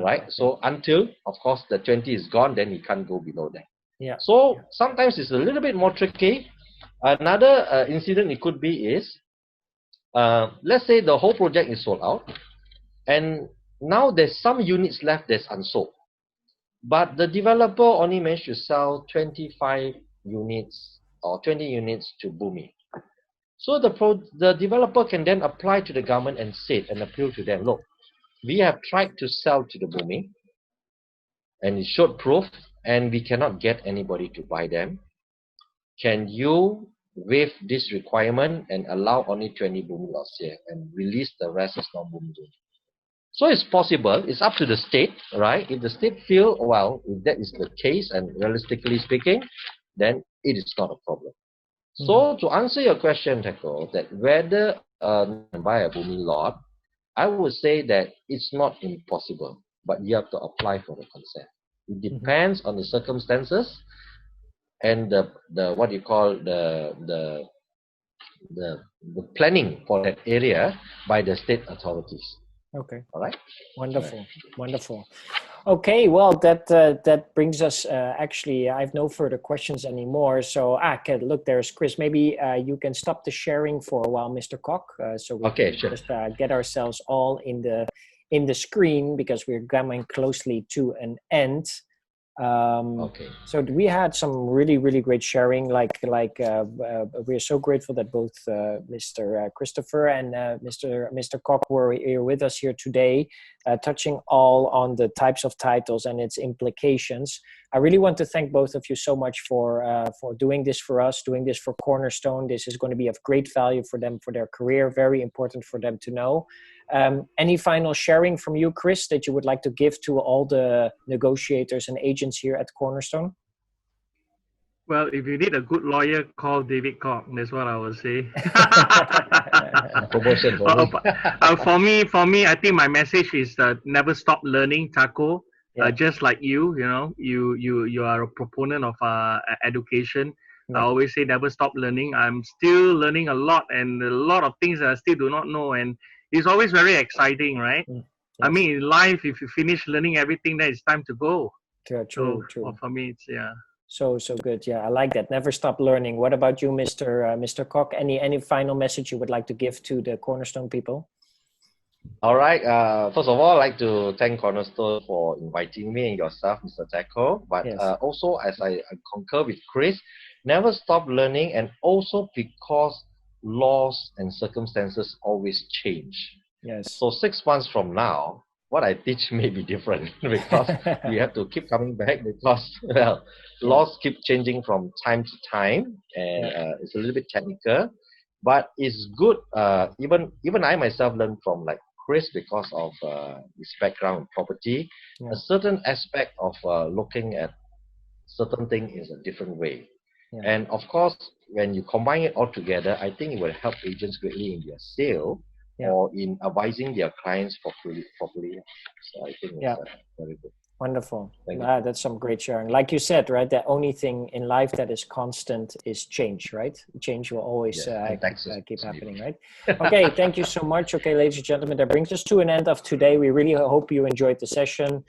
right? Okay. So until, of course, the 20 is gone, then he can't go below that. Yeah. So sometimes it's a little bit more tricky. Another incident it could be is, let's say the whole project is sold out, and now there's some units left that's unsold. But the developer only managed to sell 25 units or 20 units to Bumi. So the developer can then apply to the government and say and appeal to them, look, we have tried to sell to the Bumi and it showed proof and we cannot get anybody to buy them. Can you waive this requirement and allow only 20 Bumi lots here and release the rest as non-Bumi? So it's possible, it's up to the state, right? If the state feel, well, if that is the case and realistically speaking, then it is not a problem. So to answer your question, Teko, that whether buy a Bumi lot, I would say that it's not impossible, but you have to apply for the consent. It depends on the circumstances and the what you call the planning for that area by the state authorities. Okay. All right. Wonderful. Wonderful. Okay, well, that brings us, actually, I have no further questions anymore. So, okay, look, there's Chris. Maybe you can stop the sharing for a while, Mr. Kok, so we can just get ourselves all in the screen, because we're coming closely to an end. So we had some really, really great sharing. We're so grateful that both Mr. Christopher and Mr. Kok were here with us here today, touching all on the types of titles and its implications. I really want to thank both of you so much for doing this for us, doing this for Cornerstone. This is going to be of great value for them, for their career, very important for them to know. Any final sharing from you, Chris, that you would like to give to all the negotiators and agents here at Cornerstone? Well, if you need a good lawyer, call David Kok. That's what I would say. Promotion for me, I think my message is never stop learning, Taco. Just like you are a proponent of education. I always say never stop learning. I'm still learning a lot, and a lot of things that I still do not know, and it's always very exciting, right? Yes. I mean, in life, if you finish learning everything, then it's time to go. True. For me, it's So good. Yeah, I like that. Never stop learning. What about you, Mr. Kok? Any final message you would like to give to the Cornerstone people? All right. First of all, I'd like to thank Cornerstone for inviting me and yourself, Mr. Teko. But also, as I concur with Chris, never stop learning, and also because laws and circumstances always change. Yes. So 6 months from now, what I teach may be different because we have to keep coming back because, well, laws keep changing from time to time, and it's a little bit technical, but it's good. Even I myself learned from like Chris because of his background in property. A certain aspect of looking at certain thing is a different way. And of course, when you combine it all together, I think it will help agents greatly in their sale or in advising their clients properly. So I think it's very good. Wonderful. That's some great sharing. Like you said, right? The only thing in life that is constant is change, right? Change will always keep happening, right? Okay, thank you so much. Okay, ladies and gentlemen, that brings us to an end of today. We really hope you enjoyed the session.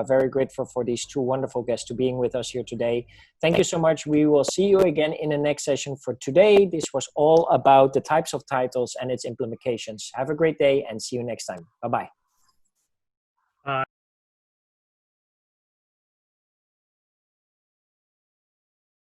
Very grateful for these two wonderful guests to being with us here today. Thank you so much. We will see you again in the next session. For today, this was all about the types of titles and its implications. Have a great day and see you next time. Bye-bye.